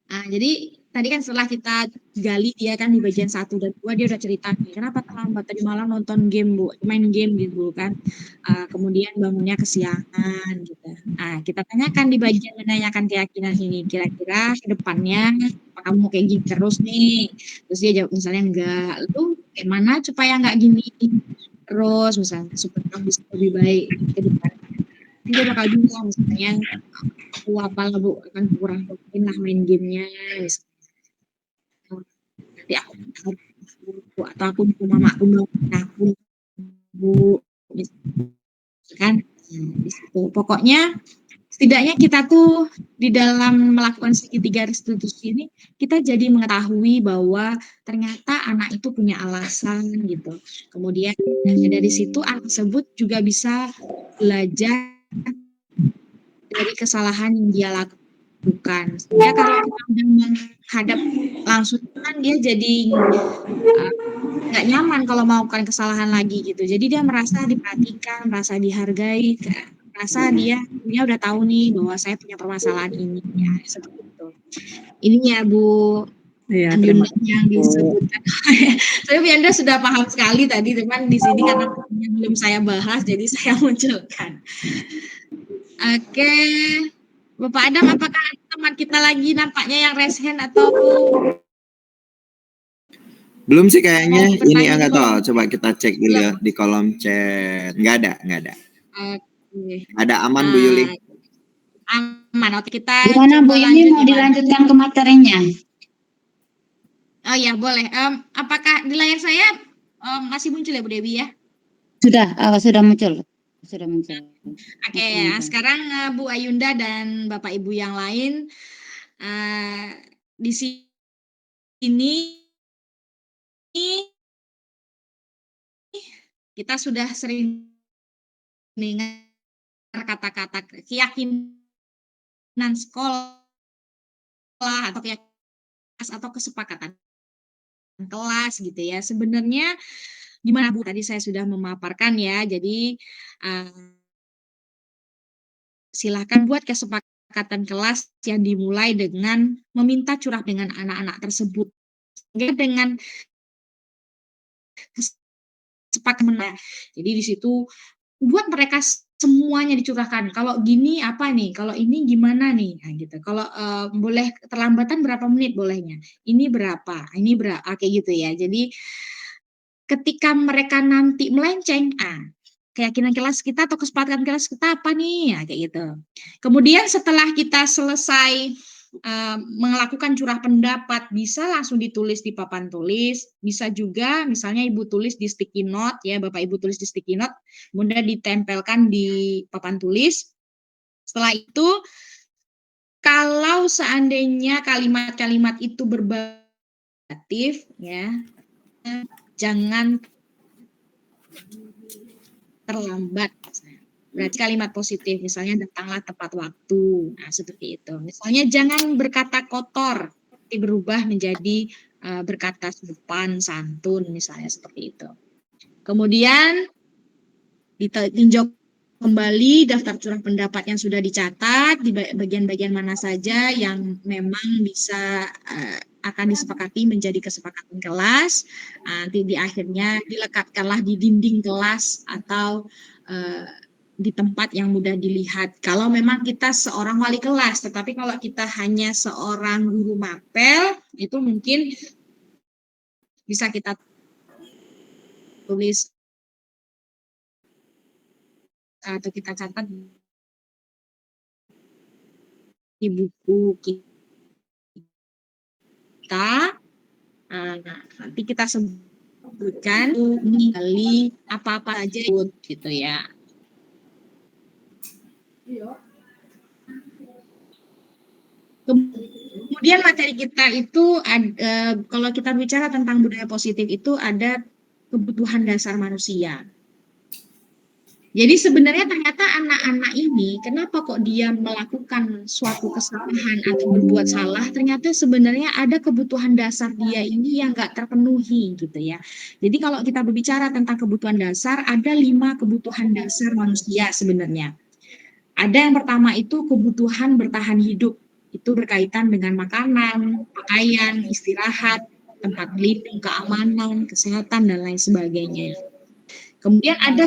Nah, jadi tadi kan setelah kita gali dia kan di bagian 1 dan 2 dia udah cerita nih, kenapa terlambat tadi malam nonton game Bu, main game gitu kan. Kemudian bangunnya kesiangan gitu. Nah, kita tanyakan di bagian menanyakan keyakinan ini, kira-kira ke depannya apa kamu kayak gini terus nih? Terus dia jawab misalnya enggak. Lu gimana supaya enggak gini terus misalnya supaya kamu bisa lebih baik ke depan. Dia bakal bilang misalnya aku apalah Bu akan kurang rutin lah main gamenya nanti aku atau aku mamaku aku Bu kan di situ pokoknya setidaknya kita tuh di dalam melakukan segitiga restitusi ini kita jadi mengetahui bahwa ternyata anak itu punya alasan gitu. Kemudian dari situ anak tersebut juga bisa belajar dari kesalahan yang dia lakukan. Ya kalau kita udah menghadap langsung kan dia jadi nggak nyaman kalau melakukan kesalahan lagi gitu. Jadi dia merasa diperhatikan, merasa dihargai, merasa dia udah tahu nih bahwa saya punya permasalahan ini ya seperti itu. Ininya Bu Iya, terima yang disebutkan. Saya Anda sudah paham sekali tadi, teman di sini karena belum saya bahas, jadi saya munculkan. Oke, Bapak Adam, apakah teman kita lagi nampaknya yang raise hand atau belum sih kayaknya ini nggak tahu. Coba kita cek dulu ya di kolom chat. Nggak ada. Oke. Ada aman Bu Yuli. Aman. Oke kita. Gimana Bu Yuli mau dilanjutkan ke materinya? Oh ya boleh. Apakah di layar saya masih muncul ya Bu Dewi ya? Sudah muncul. Oke, sekarang Bu Ayunda dan Bapak Ibu yang lain di sini kita sudah sering mendengar kata-kata keyakinan sekolah atau atau kesepakatan kelas gitu ya. Sebenarnya gimana Bu? Tadi saya sudah memaparkan ya. Jadi silakan buat kesepakatan kelas yang dimulai dengan meminta curah dengan anak-anak tersebut. Dengan kesepakatan. Jadi di situ buat mereka semuanya dicurahkan. Kalau gini apa nih? Kalau ini gimana nih? Nah, gitu. Kalau boleh terlambatan berapa menit bolehnya? Ini berapa? Ini berapa? Kayak gitu ya. Jadi ketika mereka nanti melenceng, keyakinan kelas kita atau kesepakatan kelas kita apa nih? Ya, kayak gitu. Kemudian setelah kita selesai melakukan curah pendapat, bisa langsung ditulis di papan tulis, bisa juga misalnya Ibu tulis di sticky note ya, Bapak Ibu tulis di sticky note, kemudian ditempelkan di papan tulis. Setelah itu kalau seandainya kalimat-kalimat itu berbatif ya, jangan terlambat. Berarti kalimat positif, misalnya datanglah tepat waktu. Nah, seperti itu. Misalnya jangan berkata kotor, tapi berubah menjadi berkata sopan, santun, misalnya seperti itu. Kemudian ditinjau kembali daftar curah pendapat yang sudah dicatat di bagian-bagian mana saja yang memang bisa akan disepakati menjadi kesepakatan kelas. Nanti di akhirnya dilekatkanlah di dinding kelas atau di tempat yang mudah dilihat. Kalau memang kita seorang wali kelas, tetapi kalau kita hanya seorang guru mapel, itu mungkin bisa kita tulis atau kita catat di buku kita. Nanti kita sebutkan kali apa-apa aja gitu ya. Kemudian materi kita itu kalau kita bicara tentang budaya positif itu ada kebutuhan dasar manusia. Jadi sebenarnya ternyata anak-anak ini kenapa kok dia melakukan suatu kesalahan atau berbuat salah, ternyata sebenarnya ada kebutuhan dasar dia ini yang nggak terpenuhi gitu ya. Jadi kalau kita berbicara tentang kebutuhan dasar, ada 5 kebutuhan dasar manusia sebenarnya. Ada yang pertama itu kebutuhan bertahan hidup. Itu berkaitan dengan makanan, pakaian, istirahat, tempat berlindung, keamanan, kesehatan, dan lain sebagainya. Kemudian ada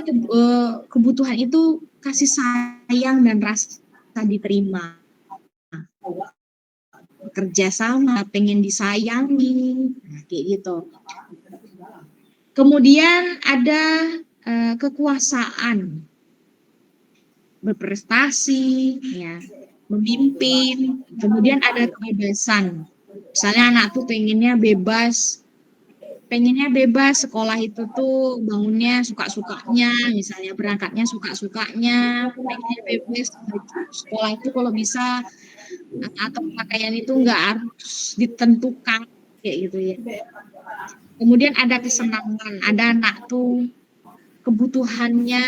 kebutuhan itu kasih sayang dan rasa diterima. Bekerja sama, pengen disayangi, kayak gitu. Kemudian ada kekuasaan, berprestasi, ya, memimpin. Kemudian ada kebebasan. Misalnya anak tuh pengennya bebas sekolah itu tuh bangunnya suka-sukanya, misalnya berangkatnya suka-sukanya, pengennya bebas sekolah itu kalau bisa atau pakaian itu nggak harus ditentukan kayak gitu ya. Kemudian ada kesenangan, ada anak tuh kebutuhannya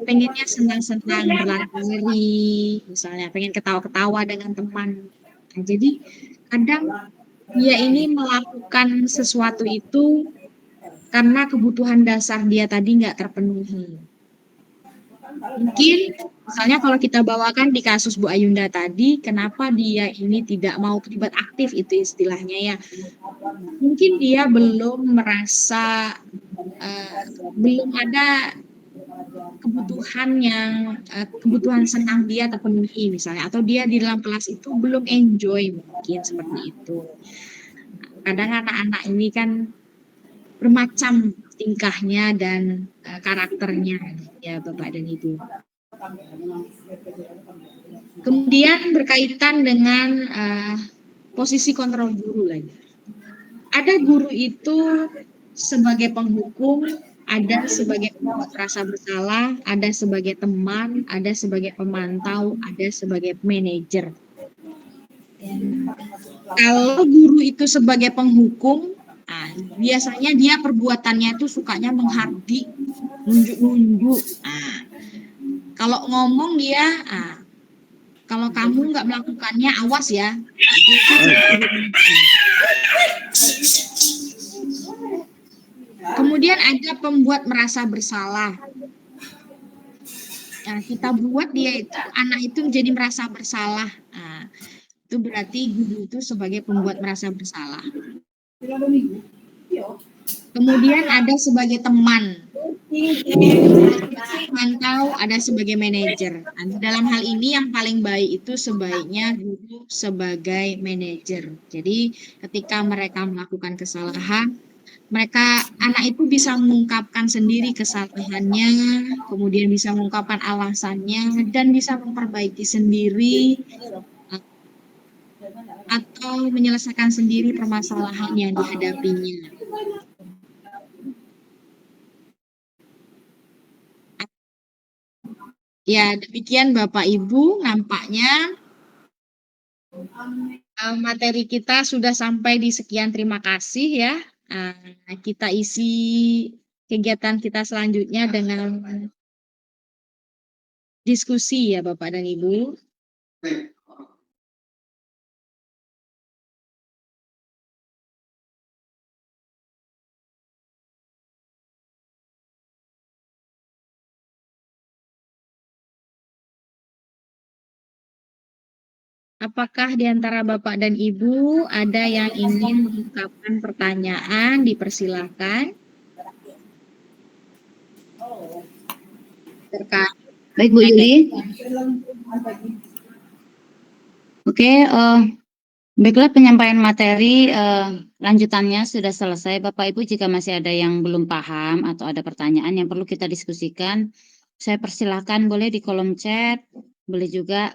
pengennya senang-senang berlari, misalnya pengen ketawa-ketawa dengan teman. Nah, jadi kadang dia ini melakukan sesuatu itu karena kebutuhan dasar dia tadi nggak terpenuhi. Mungkin misalnya kalau kita bawakan di kasus Bu Ayunda tadi, kenapa dia ini tidak mau terlibat aktif itu istilahnya ya. Mungkin dia belum merasa belum ada kebutuhan senang dia terpenuhi misalnya, atau dia di dalam kelas itu belum enjoy, mungkin seperti itu. Kadang anak-anak ini kan bermacam tingkahnya dan karakternya ya Bapak dan Ibu. Kemudian berkaitan dengan posisi kontrol guru lagi. Ada guru itu sebagai penghukum, ada sebagai pembuat rasa bersalah, ada sebagai teman, ada sebagai pemantau, ada sebagai manajer. Kalau guru itu sebagai penghukum, biasanya dia perbuatannya itu sukanya menghardik, nunjuk-nunjuk. Kalau ngomong dia, kalau kamu nggak melakukannya, awas ya. Kemudian ada pembuat merasa bersalah. Nah, kita buat dia itu, anak itu menjadi merasa bersalah. Nah, itu berarti guru itu sebagai pembuat merasa bersalah. Kemudian ada sebagai teman, atau ada sebagai manajer. Nah, dalam hal ini yang paling baik itu sebaiknya guru sebagai manajer. Jadi ketika mereka melakukan kesalahan, anak itu bisa mengungkapkan sendiri kesalahannya, kemudian bisa mengungkapkan alasannya, dan bisa memperbaiki sendiri atau menyelesaikan sendiri permasalahan yang dihadapinya. Ya, demikian Bapak Ibu, nampaknya materi kita sudah sampai di sekian. Terima kasih ya. Kita isi kegiatan kita selanjutnya dengan diskusi ya Bapak dan Ibu. Apakah di antara Bapak dan Ibu ada yang ingin mengungkapkan pertanyaan? Dipersilakan. Baik Bu Yuli. Oke, baiklah penyampaian materi lanjutannya sudah selesai. Bapak Ibu jika masih ada yang belum paham atau ada pertanyaan yang perlu kita diskusikan, saya persilahkan boleh di kolom chat, boleh juga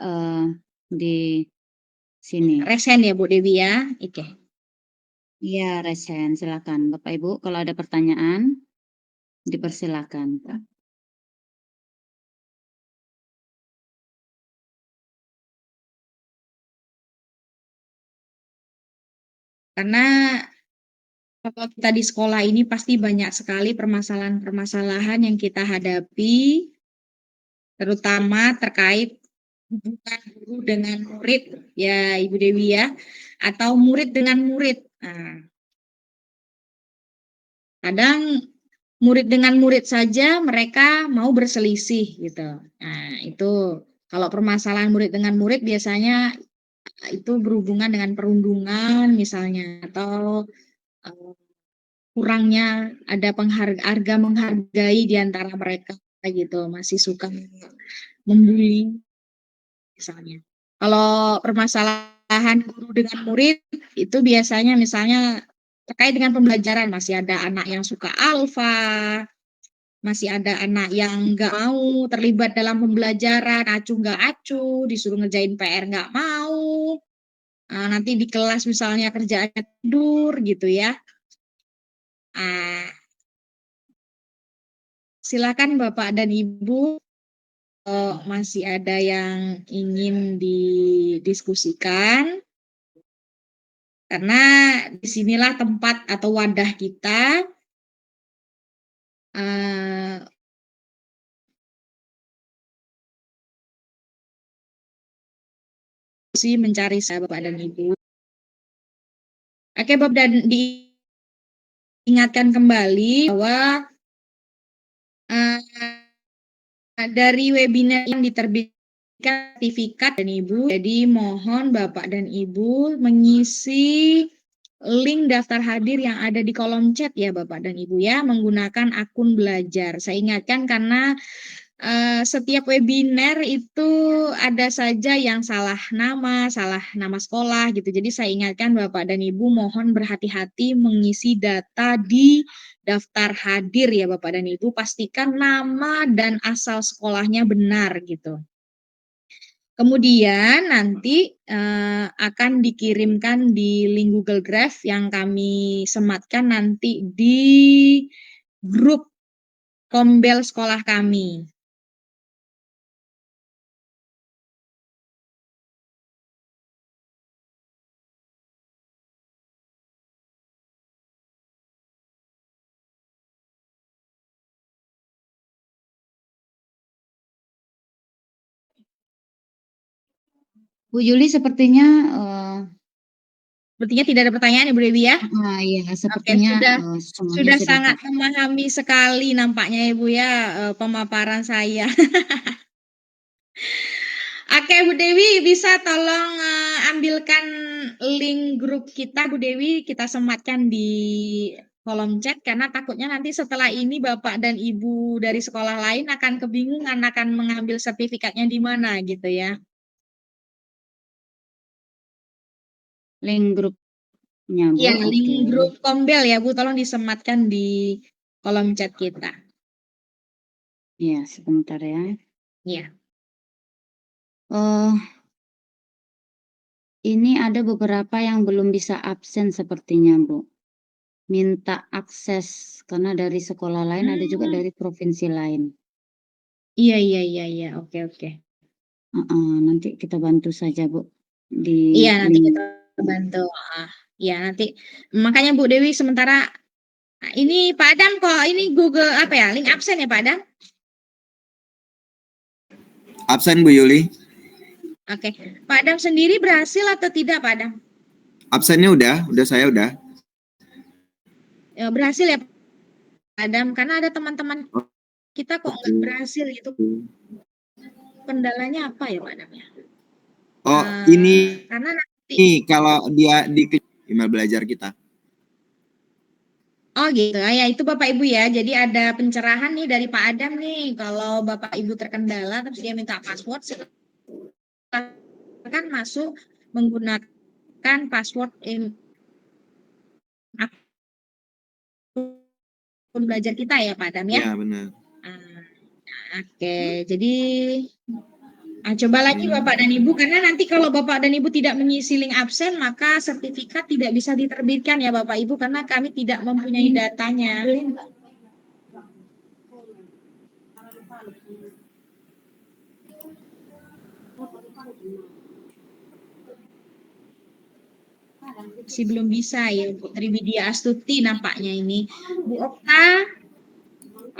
di sini. Resen ya Bu Dewi ya. Oke. Iya, resen. Silakan Bapak Ibu kalau ada pertanyaan dipersilakan. Karena kalau kita di sekolah ini pasti banyak sekali permasalahan-permasalahan yang kita hadapi, terutama terkait hubungan guru dengan murid, ya Ibu Dewi ya, atau murid dengan murid. Kadang murid dengan murid saja mereka mau berselisih gitu. Nah, itu kalau permasalahan murid dengan murid biasanya itu berhubungan dengan perundungan misalnya, atau kurangnya ada harga menghargai di antara mereka gitu, masih suka membuli misalnya. Kalau permasalahan guru dengan murid itu biasanya misalnya terkait dengan pembelajaran, masih ada anak yang suka alfa, masih ada anak yang nggak mau terlibat dalam pembelajaran, acuh nggak acuh, disuruh ngerjain PR nggak mau, nanti di kelas misalnya kerjaannya tidur gitu ya. Silakan Bapak dan Ibu, masih ada yang ingin didiskusikan, karena disinilah tempat atau wadah kita mencari Bapak dan Ibu. Oke, Bapak dan diingatkan kembali bahwa dari webinar yang diterbitkan sertifikat dan Ibu, jadi mohon Bapak dan Ibu mengisi link daftar hadir yang ada di kolom chat ya Bapak dan Ibu ya, menggunakan akun belajar. Saya ingatkan karena setiap webinar itu ada saja yang salah nama sekolah gitu. Jadi saya ingatkan Bapak dan Ibu mohon berhati-hati mengisi data di daftar hadir ya Bapak dan Ibu. Pastikan nama dan asal sekolahnya benar gitu. Kemudian nanti akan dikirimkan di link Google Drive yang kami sematkan nanti di grup Kombel sekolah kami. Bu Yuli sepertinya Sepertinya tidak ada pertanyaan ya Bu Dewi ya? iya Oke, sepertinya semuanya sudah sudah sangat memahami sekali nampaknya Ibu ya pemaparan saya. Oke Bu Dewi, bisa tolong ambilkan link grup kita Bu Dewi, kita sematkan di kolom chat karena takutnya nanti setelah ini Bapak dan Ibu dari sekolah lain akan kebingungan akan mengambil sertifikatnya di mana gitu ya. link grupnya Bu. Iya, link Oke. grup Kombel ya Bu, tolong disematkan di kolom chat kita. Iya, sebentar ya. Iya. Ini ada beberapa yang belum bisa absen sepertinya, Bu. Minta akses karena dari sekolah lain ada juga dari provinsi lain. Iya. Oke. Nanti kita bantu saja, Bu. Iya, nanti link. kita bantu. Iya, nanti. Makanya Bu Dewi sementara ini Pak Adam kok ini Google apa ya? Link absen ya Pak Adam? Absen Bu Yuli. Oke. Pak Adam sendiri berhasil atau tidak Pak Adam? Absennya udah saya udah. Ya, berhasil ya Pak Adam karena ada teman-teman kita kok nggak berhasil gitu. Kendalanya apa ya Pak Adam ya? Oh, ini Karena nanti kalau dia di email belajar kita. Oh gitu, ya itu Bapak Ibu ya. Jadi ada pencerahan nih dari Pak Adam nih. Kalau Bapak Ibu terkendala, terus dia minta password, silakan masuk menggunakan password akun belajar kita ya Pak Adam ya. Iya benar. Oke, jadi coba lagi Bapak dan Ibu, karena nanti kalau Bapak dan Ibu tidak mengisi link absen, maka sertifikat tidak bisa diterbitkan ya Bapak Ibu, karena kami tidak mempunyai datanya. Masih belum bisa ya Bu Triwidia Astuti nampaknya ini. Bu Okta,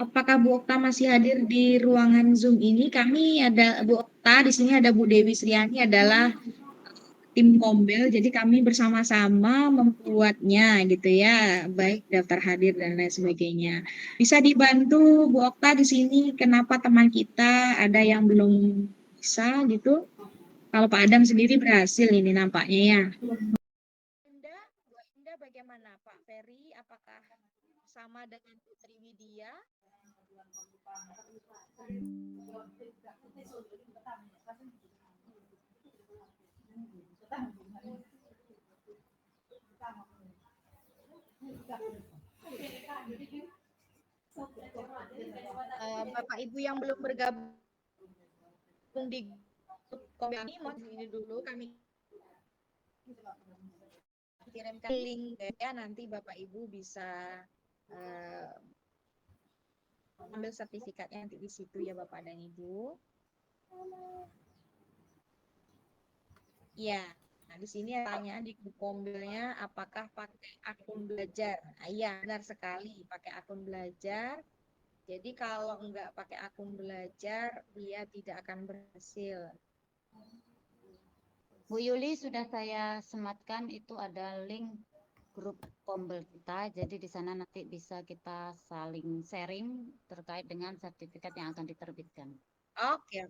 apakah Bu Okta masih hadir di ruangan Zoom ini? Kami ada Bu Okta, di sini ada Bu Dewi Sriani adalah tim Kombel, jadi kami bersama-sama membuatnya gitu ya, baik daftar hadir dan lain sebagainya. Bisa dibantu Bu Okta di sini, kenapa teman kita ada yang belum bisa gitu? Kalau Pak Adam sendiri berhasil ini nampaknya ya. Bu Indah bagaimana Pak Ferry? Apakah sama dengan Putri Widya? Bapak Ibu yang belum bergabung di grup Kombel ini, mohon ini dulu kami kirimkan link ya, nanti Bapak Ibu bisa ambil sertifikatnya nanti di situ ya Bapak dan Ibu. Ya, nah di sini tanya di grup Kombelnya apakah pakai akun belajar. Iya, benar sekali pakai akun belajar. Jadi kalau enggak pakai akun belajar, dia tidak akan berhasil. Bu Yuli sudah saya sematkan, itu ada link grup Kombel kita. Jadi di sana nanti bisa kita saling sharing terkait dengan sertifikat yang akan diterbitkan. Oke.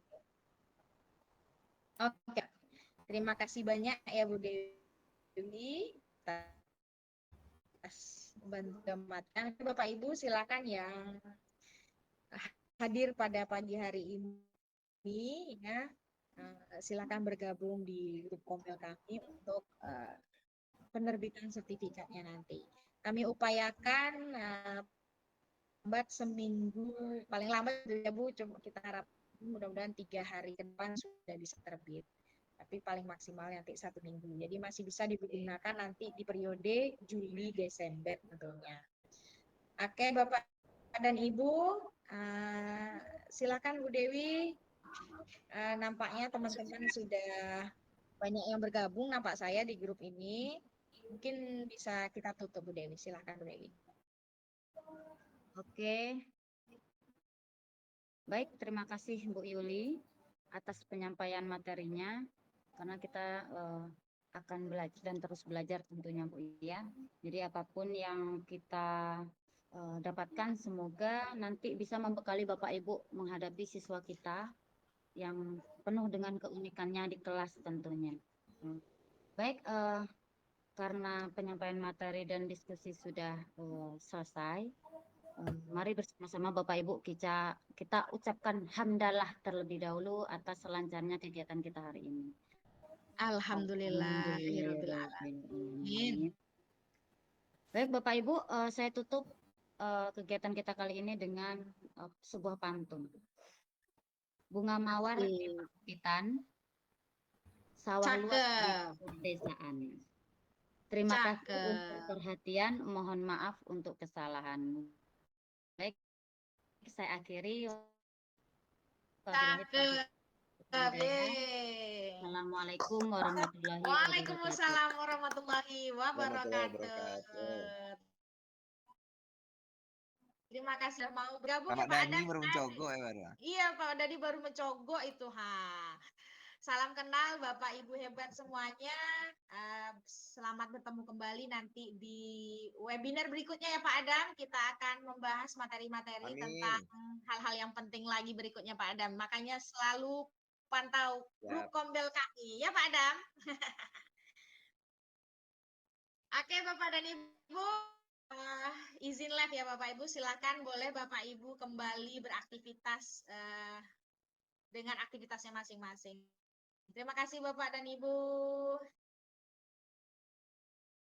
Terima kasih banyak ya Bu Dewi atas bantuan. Bapak Ibu silakan yang hadir pada pagi hari ini ya, silakan bergabung di grup Kombel kami untuk penerbitan sertifikatnya nanti. Kami upayakan lambat seminggu, paling lambat ya Bu, coba kita harap mudah-mudahan 3 hari ke depan sudah bisa terbit. Tapi paling maksimal nanti 1 minggu. Jadi masih bisa digunakan nanti di periode Juli Desember tentunya. Oke Bapak dan Ibu, silakan Bu Dewi. Nampaknya teman-teman sudah banyak yang bergabung nampak saya di grup ini. Mungkin bisa kita tutup Bu Dewi. Silakan Bu Dewi. Oke. Baik, terima kasih Bu Yuli atas penyampaian materinya. karena kita akan belajar dan terus belajar tentunya Bu ya. Jadi apapun yang kita dapatkan semoga nanti bisa membekali Bapak Ibu menghadapi siswa kita yang penuh dengan keunikannya di kelas tentunya. Baik, karena penyampaian materi dan diskusi sudah selesai, mari bersama-sama Bapak Ibu kita ucapkan hamdalah terlebih dahulu atas selancarnya kegiatan kita hari ini. Alhamdulillahirabbil alamin. Baik Bapak Ibu, saya tutup kegiatan kita kali ini dengan sebuah pantun. Bunga mawar di perbukitan, sawah luas di pedesaan. Terima kasih untuk perhatian, mohon maaf untuk kesalahan. Baik, saya akhiri. Assalamualaikum warahmatullahi wabarakatuh. Waalaikumsalam warahmatullahi wabarakatuh. Terima kasih sudah mau bergabung ya Pak Pak Dadi Adam. baru mencogok ya baru. Iya Pak Dadi baru mencogok itu Salam kenal Bapak Ibu hebat semuanya. Selamat bertemu kembali nanti di webinar berikutnya ya Pak Adam. Kita akan membahas materi-materi tentang hal-hal yang penting lagi berikutnya Pak Adam. Makanya selalu pantau grup Kombel kami ya Pak Adam. Oke Bapak dan Ibu, izin live ya Bapak Ibu. Silakan boleh Bapak Ibu kembali beraktivitas dengan aktivitasnya masing-masing. Terima kasih Bapak dan Ibu.